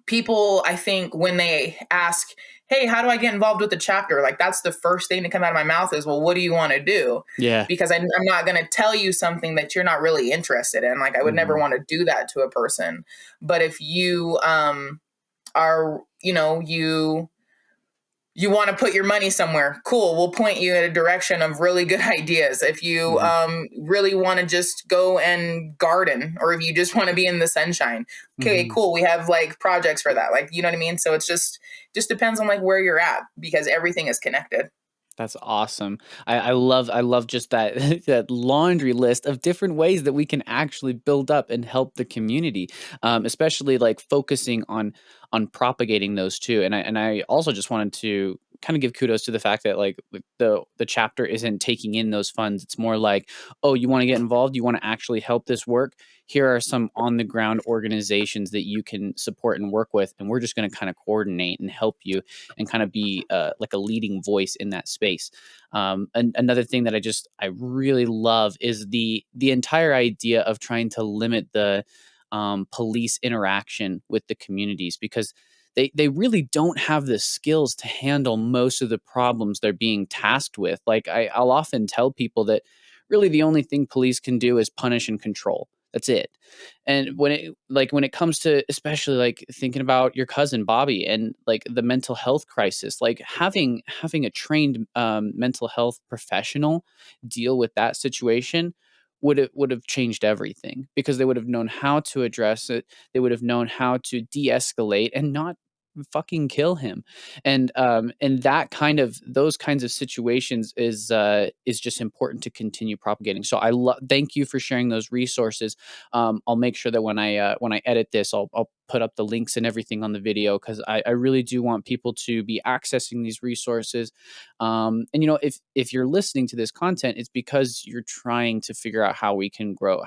people, I think, when they ask, hey, how do I get involved with the chapter, like that's the first thing to come out of my mouth is, well, what do you want to do? Yeah. Because I'm not going to tell you something that you're not really interested in. Like I would never Mm-hmm. want to do that to a person. But if you are, you want to put your money somewhere, cool, we'll point you in a direction of really good ideas. If you Mm-hmm. really want to just go and garden, or if you just want to be in the sunshine, okay, Mm-hmm. cool, we have like projects for that. Like, you know what I mean? So it's just depends on like where you're at, because everything is connected. That's awesome. I love just that that laundry list of different ways that we can actually build up and help the community, especially like focusing on propagating those too. And I also just wanted to kind of give kudos to the fact that like the chapter isn't taking in those funds. It's more like, oh, you want to get involved, you want to actually help this work. Here are some on the ground organizations that you can support and work with, and we're just going to kind of coordinate and help you and kind of be like a leading voice in that space. And another thing that I really love is the entire idea of trying to limit the police interaction with the communities, because they really don't have the skills to handle most of the problems they're being tasked with. Like I'll often tell people that really the only thing police can do is punish and control. That's it. And when it comes to especially like thinking about your cousin Bobby and like the mental health crisis, like having a trained mental health professional deal with that situation would have changed everything, because they would have known how to address it. They would have known how to de-escalate and not fucking kill him. And that kind of those kinds of situations is just important to continue propagating. So thank you for sharing those resources. I'll make sure that when I edit this, I'll put up the links and everything on the video, because I really do want people to be accessing these resources. And if you're listening to this content, it's because you're trying to figure out how we can grow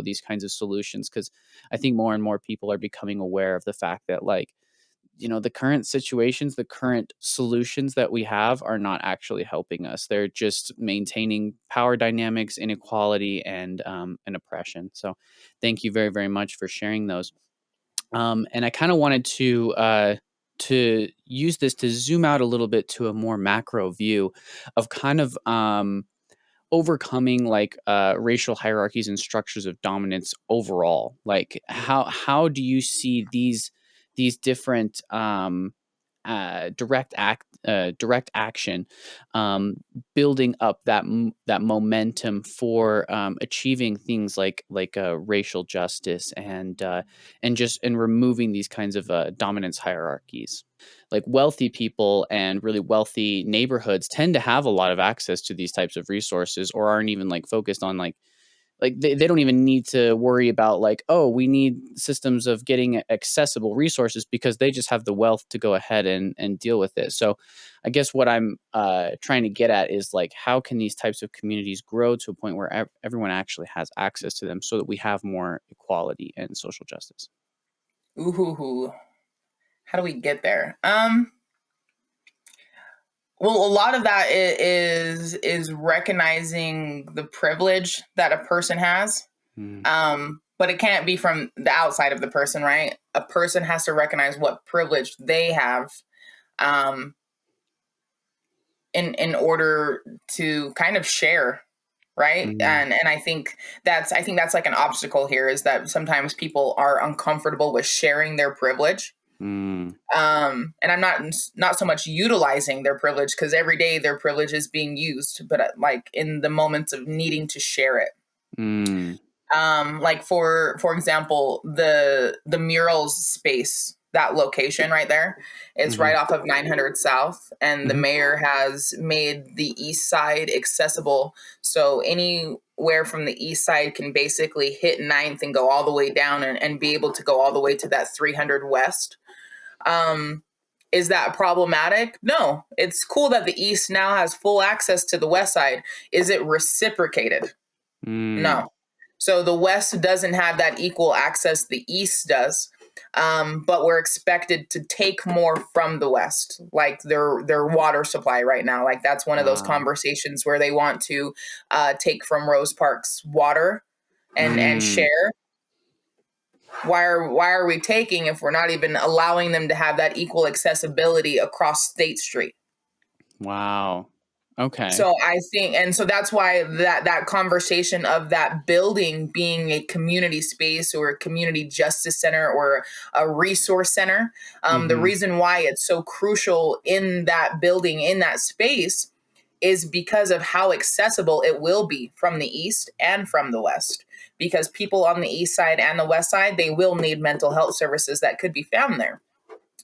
these kinds of solutions. Because I think more and more people are becoming aware of the fact that like the current situations, the current solutions that we have are not actually helping us. They're just maintaining power dynamics, inequality, and oppression. So, thank you very, very much for sharing those. And I kind of wanted to use this to zoom out a little bit to a more macro view of kind of overcoming like racial hierarchies and structures of dominance overall. Like how do you see these different direct action building up that momentum for achieving things like racial justice and removing these kinds of dominance hierarchies. Like wealthy people and really wealthy neighborhoods tend to have a lot of access to these types of resources, or aren't even like focused on like they don't even need to worry about like, oh, we need systems of getting accessible resources, because they just have the wealth to go ahead and deal with it. So I guess what I'm trying to get at is like, how can these types of communities grow to a point where everyone actually has access to them, so that we have more equality and social justice? Ooh, hoo, hoo. How do we get there? Well, a lot of that is recognizing the privilege that a person has. Mm, But it can't be from the outside of the person, right? A person has to recognize what privilege they have, um, in order to kind of share, right? mm, And I think that's like an obstacle here, is that sometimes people are uncomfortable with sharing their privilege. mm, And I'm not so much utilizing their privilege, because every day their privilege is being used, but like in the moments of needing to share it. mm, Like for example, the murals space. that location right there. It's Mm-hmm. right off of 900 South, and the Mm-hmm. mayor has made the east side accessible. So anywhere from the east side can basically hit Ninth and go all the way down and be able to go all the way to that 300 West. Um, is that problematic? No. It's cool that the east now has full access to the west side. Is it reciprocated? Mm. No. So the West doesn't have that equal access the East does, but we're expected to take more from the West, like their water supply right now. Like that's one of those Wow. conversations where they want to take from Rose Park's water and Mm. share. Why are we taking if we're not even allowing them to have that equal accessibility across State Street? Wow. Okay. So I think, and so that's why that conversation of that building being a community space or a community justice center or a resource center, the Mm-hmm. reason why it's so crucial in that building, in that space, is because of how accessible it will be from the east and from the west. Because people on the east side and the west side, they will need mental health services that could be found there.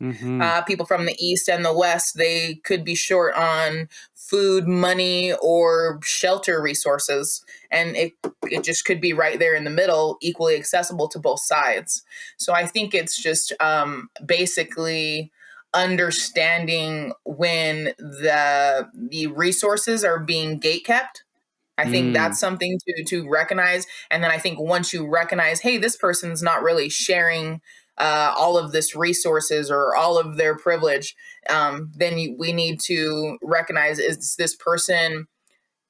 Mm-hmm. People from the east and the west, they could be short on food, money, or shelter resources, and it just could be right there in the middle, equally accessible to both sides. So I think it's just basically understanding when the resources are being gate kept. I think Mm. that's something to recognize. And then I think once you recognize, hey, this person's not really sharing all of this resources or all of their privilege, then we need to recognize, is this person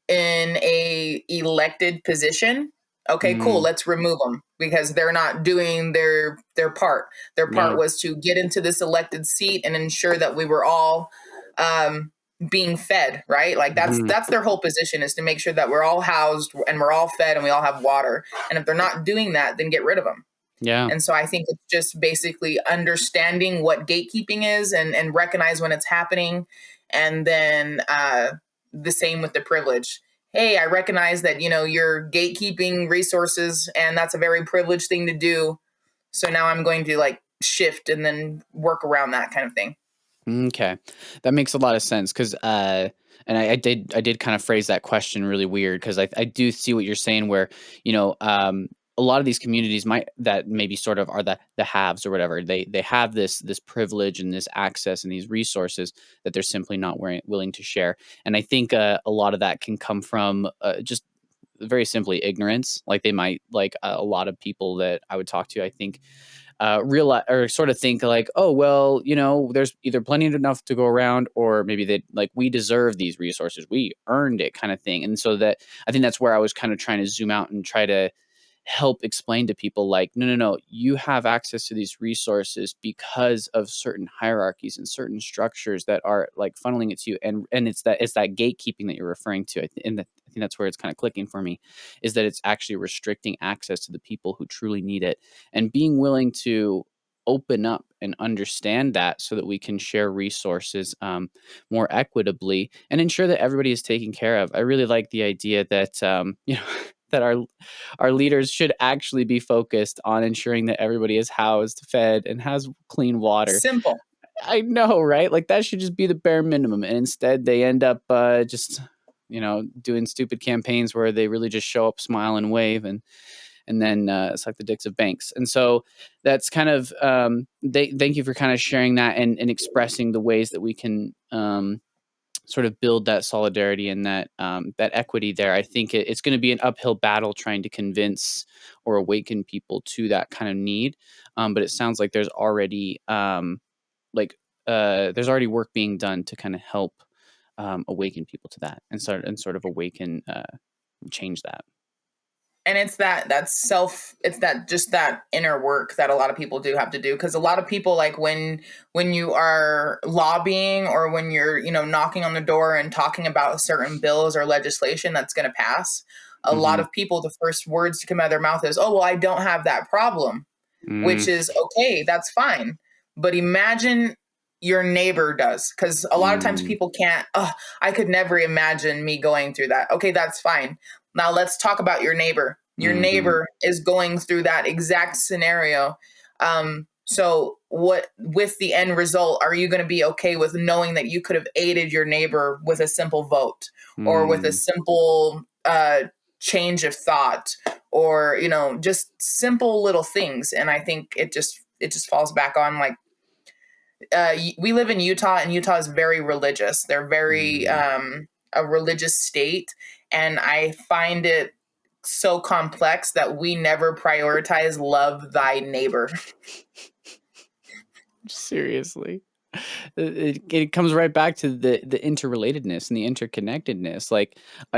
in a elected position? Okay, cool. Mm. Let's remove them because they're not doing their part. Their Yeah. part was to get into this elected seat and ensure that we were all um, being fed. Right? Like Mm-hmm. that's their whole position, is to make sure that we're all housed and we're all fed and we all have water. And if they're not doing that, then get rid of them. Yeah. And so I think it's just basically understanding what gatekeeping is and recognize when it's happening. And then the same with the privilege. Hey, I recognize that, you're gatekeeping resources and that's a very privileged thing to do. So now I'm going to like shift and then work around that kind of thing. Okay, that makes a lot of sense because, and I did kind of phrase that question really weird because I do see what you're saying where you know a lot of these communities might that maybe sort of are the haves or whatever they have this privilege and this access and these resources that they're simply not willing to share, and I think a lot of that can come from just very simply ignorance. Like they might like a lot of people that I would talk to. I think realize or sort of think like, oh well, there's either plenty enough to go around, or maybe they like we deserve these resources, we earned it, kind of thing. And so that I think that's where I was kind of trying to zoom out and try to help explain to people like, no, no, no, you have access to these resources because of certain hierarchies and certain structures that are like funneling it to you. And it's that gatekeeping that you're referring to. I think that's where it's kind of clicking for me, is that it's actually restricting access to the people who truly need it, and being willing to open up and understand that so that we can share resources more equitably and ensure that everybody is taken care of. I really like the idea that that our leaders should actually be focused on ensuring that everybody is housed, fed, and has clean water. Simple. I know, right? Like that should just be the bare minimum. And instead, they end up just doing stupid campaigns where they really just show up, smile, and wave, and then suck the dicks of banks. And so that's kind of thank you for kind of sharing that and expressing the ways that we can sort of build that solidarity and that equity there. I think it's going to be an uphill battle trying to convince or awaken people to that kind of need. But it sounds like like there's already work being done to kind of help awaken people to that and sort of awaken change that. And it's it's that just that inner work that a lot of people do have to do, because a lot of people, like when you are lobbying or when you're knocking on the door and talking about certain bills or legislation that's going to pass, a lot Mm-hmm. of people, the first words to come out of their mouth is, oh well, I don't have that problem, which Mm, is okay, that's fine. But imagine your neighbor does, because a lot of times mm, people can't, oh, I could never imagine me going through that. Okay, that's fine. Now let's talk about your neighbor. Your mm-hmm. neighbor is going through that exact scenario. So what, with the end result, are you going to be okay with knowing that you could have aided your neighbor with a simple vote or with a Mm. simple change of thought, or, you know, just simple little things? And I think it just falls back on, like, we live in Utah, and Utah is very religious. They're very Mm. a religious state, and I find it so complex that we never prioritize love thy neighbor. Seriously. It comes right back to the interrelatedness and the interconnectedness. Like,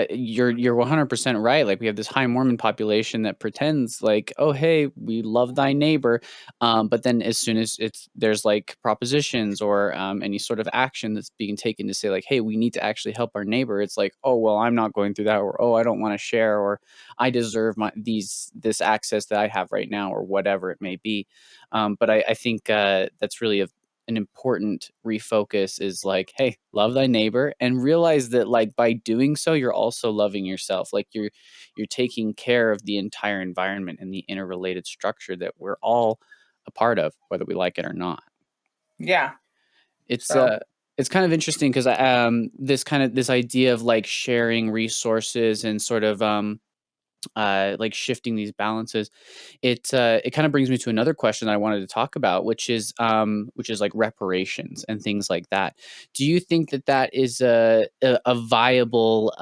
you're 100% right. Like, we have this high Mormon population that pretends like, oh hey, we love thy neighbor, but then as soon as there's like propositions or any sort of action that's being taken to say like, hey, we need to actually help our neighbor, it's like, oh well, I'm not going through that, or oh, I don't want to share, or I deserve this access that I have right now, or whatever it may be. But I think that's really an important refocus, is like, hey, love thy neighbor, and realize that like by doing so you're also loving yourself. Like, you're taking care of the entire environment and the interrelated structure that we're all a part of, whether we like it or not. Yeah. it's So uh it's kind of interesting because this idea of like sharing resources and sort of like shifting these balances, it kind of brings me to another question that I wanted to talk about, which is like reparations and things like that. Do you think that that is a viable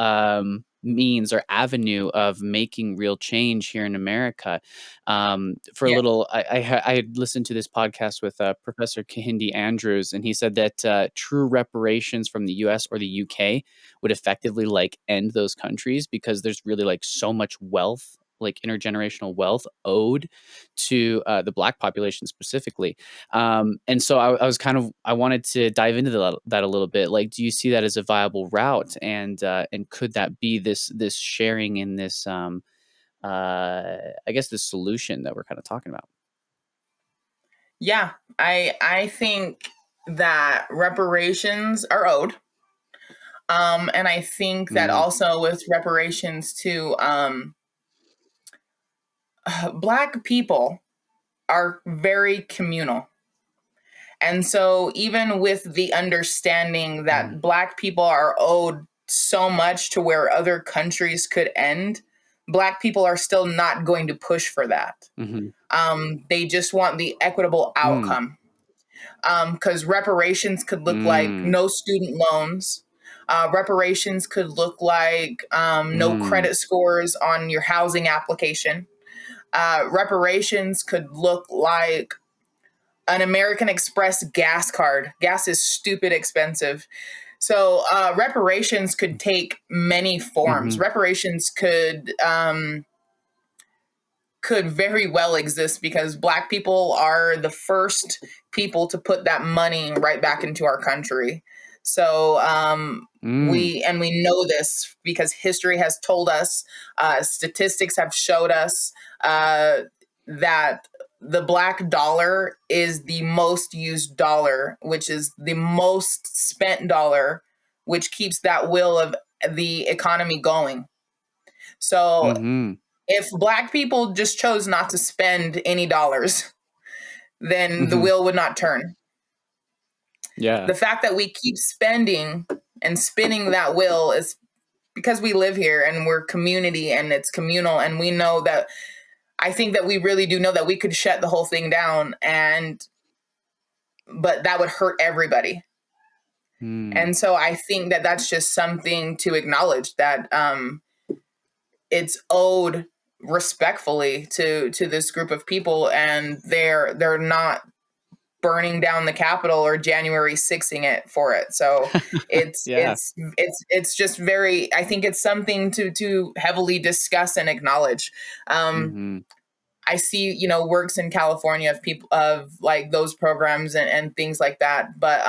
means or avenue of making real change here in America? For a yeah. little, I had listened to this podcast with Professor Kahindi Andrews, and he said that true reparations from the U.S. or the U.K. would effectively like end those countries, because there's really like so much wealth, like intergenerational wealth, owed to the Black population specifically. And so I was I wanted to dive into that a little bit. Like, do you see that as a viable route, and could that be this sharing in this I guess this solution that we're kind of talking about? Yeah. I think that reparations are owed. And I think that Mm, also with reparations to Black people are very communal. And so, even with the understanding mm, that Black people are owed so much to where other countries could end, Black people are still not going to push for that. mhm, They just want the equitable mm, outcome. Because reparations could look like mm, no student loans. Reparations could look like no mm, credit scores on your housing application. Reparations could look like an American Express gas card. Gas is stupid expensive. So reparations could take many forms. mhm, Reparations could very well exist because Black people are the first people to put that money right back into our country. So mm, we know this because history has told us, statistics have showed us that the Black dollar is the most used dollar, which is the most spent dollar, which keeps that wheel of the economy going. So mhm, if Black people just chose not to spend any dollars, then the mhm. wheel would not turn. Yeah. The fact that we keep spending and spinning that wheel is because we live here and we're community and it's communal, and we know that, I think that we really do know that we could shut the whole thing down, and but that would hurt everybody. Mm, And so I think that that's just something to acknowledge, that it's owed respectfully to this group of people, and they're not burning down the Capitol or January 6ing it for it. So it's yeah. it's it's just very, I think it's something to heavily discuss and acknowledge. Um, Mhm. I see, works in California of people of like those programs and things like that. But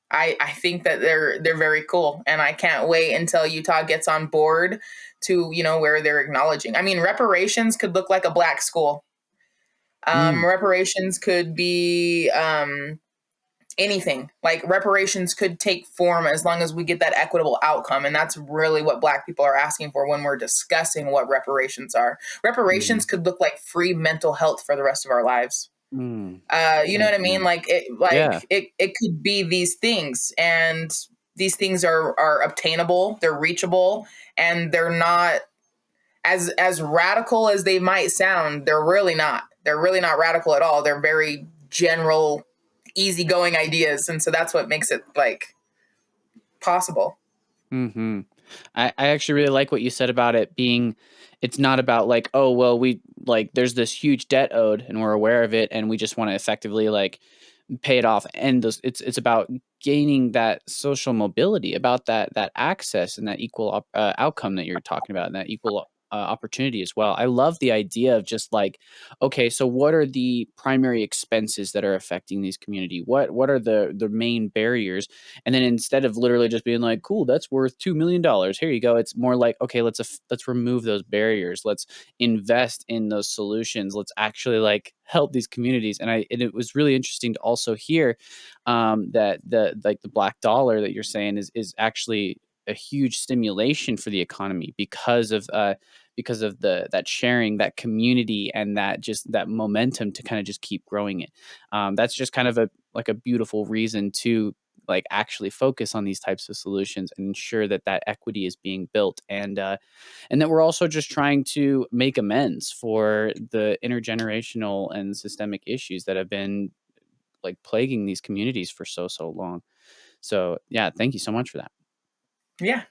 I think that they're very cool, and I can't wait until Utah gets on board to, where they're acknowledging. I mean, reparations could look like a Black school. Mm, Reparations could be anything. Like, reparations could take form as long as we get that equitable outcome, and that's really what Black people are asking for when we're discussing what reparations are. Reparations mhm. could look like free mental health for the rest of our lives. Mm. You know Oh, what I mean? man. Like Yeah. it could be these things, and these things are obtainable, they're reachable, and they're not as radical as they might sound. They're really not. They're really not radical at all. They're very general, easygoing ideas, and so that's what makes it like possible. Hmm. I actually really like what you said about it being, it's not about like, oh, well, we like, there's this huge debt owed and we're aware of it and we just want to effectively like pay it off. And those, it's about gaining that social mobility, about that access and that equal outcome that you're talking about, and that equal opportunity as well. I love the idea of just like, okay, so what are the primary expenses that are affecting these community? What are the main barriers? And then instead of literally just being like, cool, that's worth $2 million, here you go, it's more like, okay, let's remove those barriers, let's invest in those solutions, let's actually like help these communities. And it was really interesting to also hear that the black dollar that you're saying is actually a huge stimulation for the economy because of the that sharing, that community, and that just that momentum to kind of just keep growing it. That's just kind of a like a beautiful reason to like actually focus on these types of solutions and ensure that that equity is being built, and that we're also just trying to make amends for the intergenerational and systemic issues that have been like plaguing these communities for so long. So yeah, thank you so much for that. Yeah.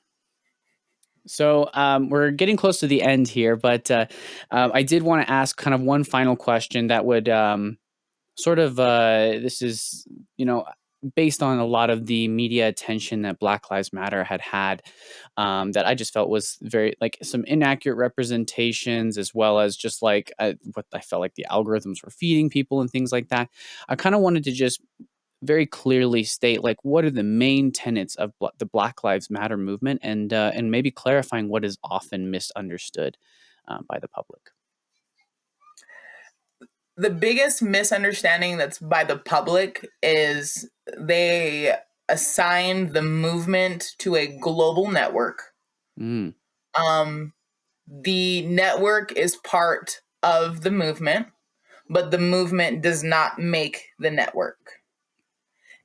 So we're getting close to the end here, but I did want to ask kind of one final question that would sort of this is, you know, based on a lot of the media attention that Black Lives Matter had, that I just felt was very like some inaccurate representations, as well as just like what I felt like the algorithms were feeding people and things like that. I kind of wanted to just very clearly state like what are the main tenets of the Black Lives Matter movement, and maybe clarifying what is often misunderstood by the public. The biggest misunderstanding that's by the public is they assign the movement to a global network. Mm, Um, the network is part of the movement, but the movement does not make the network.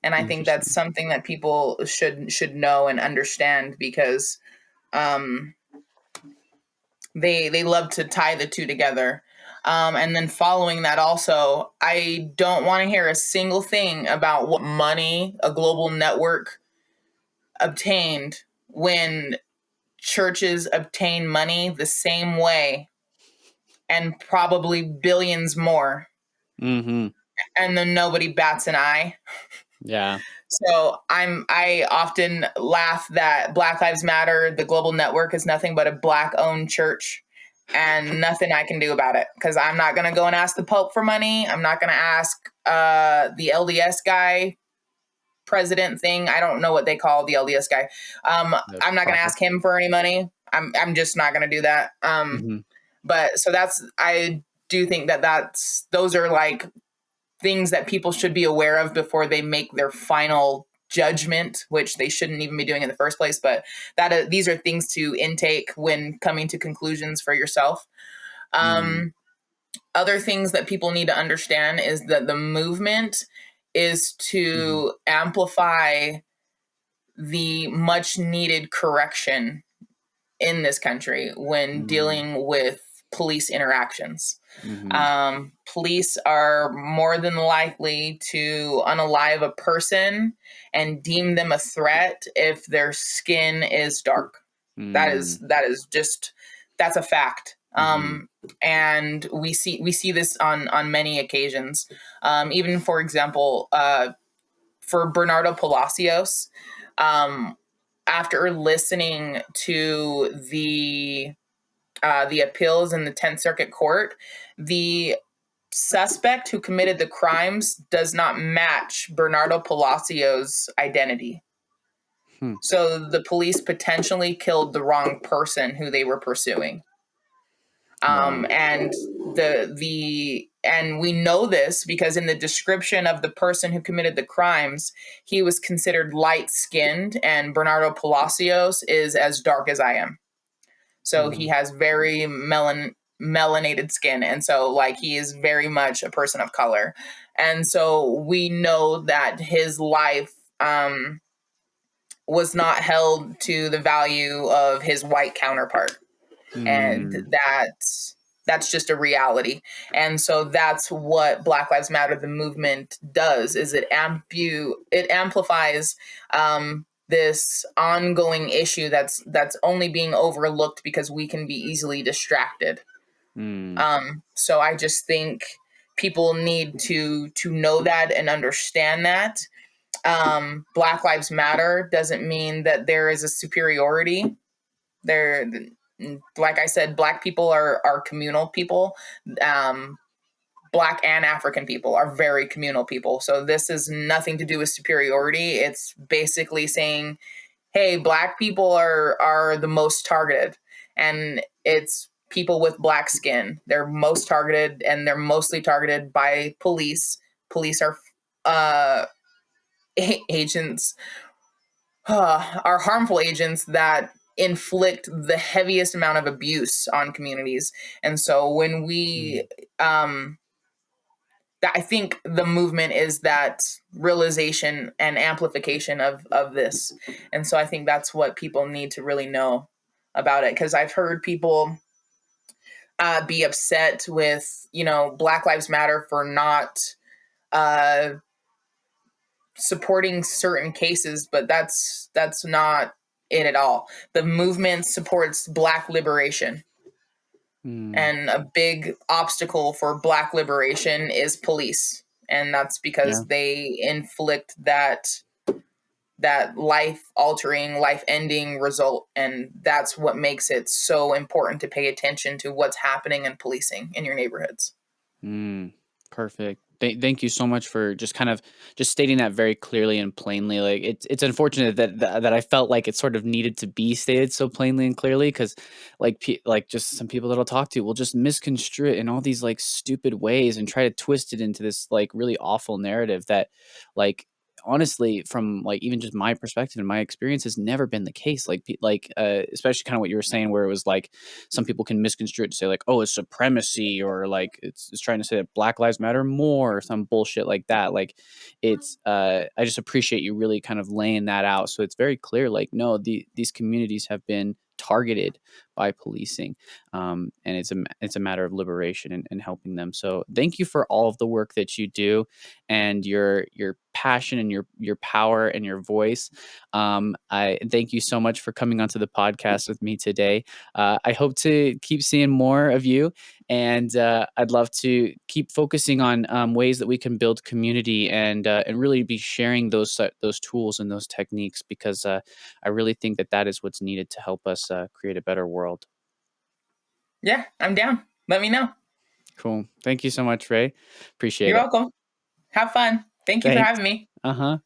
And I think that's interesting. something that people should know and understand, because um, they love to tie the two together. And then following that, also, I don't want to hear a single thing about what money a global network obtained when churches obtain money the same way, and probably billions more, Hmm. and then nobody bats an eye. Yeah. So I often laugh that Black Lives Matter, the global network, is nothing but a black owned church, and nothing I can do about it, because I'm not going to go and ask the Pope for money. I'm not going to ask the LDS guy president thing. I don't know what they call the LDS guy. The I'm not going to prophet. ask him for any money. I'm just not going to do that. Hmm. But so that's, I do think that those are like things that people should be aware of before they make their final judgment, which they shouldn't even be doing in the first place. But these are things to intake when coming to conclusions for yourself. Mm, Um, Other things that people need to understand is that the movement is hmm. to amplify the much needed correction in this country when Mm, dealing with police interactions. hmm. Police are more than likely to unalive a person and deem them a threat if their skin is dark. Mm, That is just, that's a fact. hmm. And we see this on many occasions. Even for example, for Bernardo Palacios, um, after listening to the appeals in the Tenth Circuit Court, the suspect who committed the crimes does not match Bernardo Palacios' identity. Hmm. So the police potentially killed the wrong person who they were pursuing. Wow. And and we know this because in the description of the person who committed the crimes, he was considered light skinned, and Bernardo Palacios is as dark as I am. So he Wow. has very melanated skin. And so like he is very much a person of color. And so we know that his life was not held to the value of his white counterpart. And Mm. that's just a reality. And so that's what Black Lives Matter, the movement, does, is it amplifies this ongoing issue that's only being overlooked because we can be easily distracted. Mm. So I just think people need to know that and understand that. Black Lives Matter doesn't mean that there is a superiority. There, like I said, Black people are communal people. Black and African people are very communal people. So this is nothing to do with superiority. It's basically saying, hey, Black people are the most targeted, and it's people with Black skin. They're most targeted, and they're mostly targeted by police. Police are agents, are harmful agents that inflict the heaviest amount of abuse on communities. And so when we I think the movement is that realization and amplification of this. And so I think that's what people need to really know about it. Because I've heard people be upset with, Black Lives Matter for not uh, supporting certain cases, but that's not it at all. The movement supports Black liberation. And a big obstacle for Black liberation is police. And that's Yeah. because they inflict that life altering, life ending result. And that's what makes it so important to pay attention to what's happening in policing in your neighborhoods. Mm, perfect. Thank you so much for just kind of just stating that very clearly and plainly. Like it's unfortunate that I felt like it sort of needed to be stated so plainly and clearly because like just some people that I'll talk to will just misconstrue it in all these like stupid ways and try to twist it into this like really awful narrative that like honestly from like even just my perspective and my experience has never been the case especially kind of what you were saying where it was like some people can misconstrue it to say like, oh, it's supremacy or like it's trying to say that Black Lives Matter more or some bullshit like that. Like it's I just appreciate you really kind of laying that out. So it's very clear, like, no, these communities have been targeted by policing. And it's a matter of liberation and helping them. So thank you for all of the work that you do and your passion and your power and your voice. I thank you so much for coming onto the podcast with me today. I hope to keep seeing more of you, and I'd love to keep focusing on ways that we can build community and really be sharing those tools and those techniques because I really think that is what's needed to help us create a better world. Yeah, I'm down. Let me know. Cool. Thank you so much, Rae. Appreciate You're it. welcome. Have fun. Thank you for Thanks. having me. Uh huh.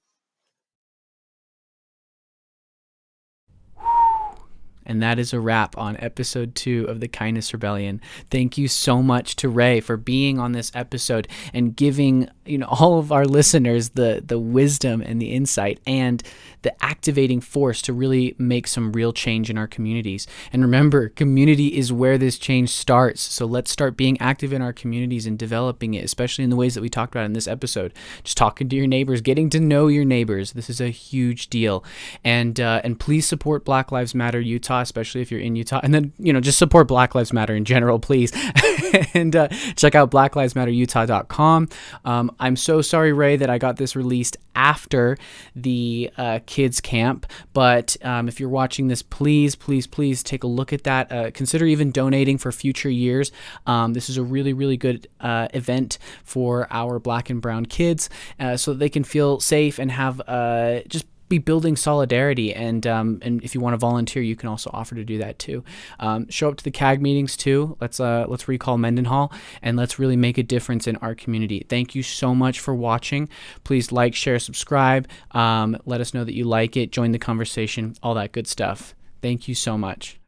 And that is a wrap on episode 2 of the Kindness Rebellion. Thank you so much to Rae for being on this episode and giving all of our listeners the wisdom and the insight and the activating force to really make some real change in our communities. And remember, community is where this change starts. So let's start being active in our communities and developing it, especially in the ways that we talked about in this episode. Just talking to your neighbors, getting to know your neighbors. This is a huge deal. And please support Black Lives Matter Utah, especially if you're in Utah. And then, just support Black Lives Matter in general, please. And check out blacklivesmatterutah.com. I'm so sorry, Rae, that I got this released after the kids camp. But if you're watching this, please take a look at that. Consider even donating for future years. This is a really, really good event for our Black and brown kids so that they can feel safe and have just be building solidarity. And if you want to volunteer, you can also offer to do that too. Show up to the CAG meetings too. Let's recall Mendenhall and let's really make a difference in our community. Thank you so much for watching. Please like, share, subscribe. Let us know that you like it. Join the conversation, all that good stuff. Thank you so much.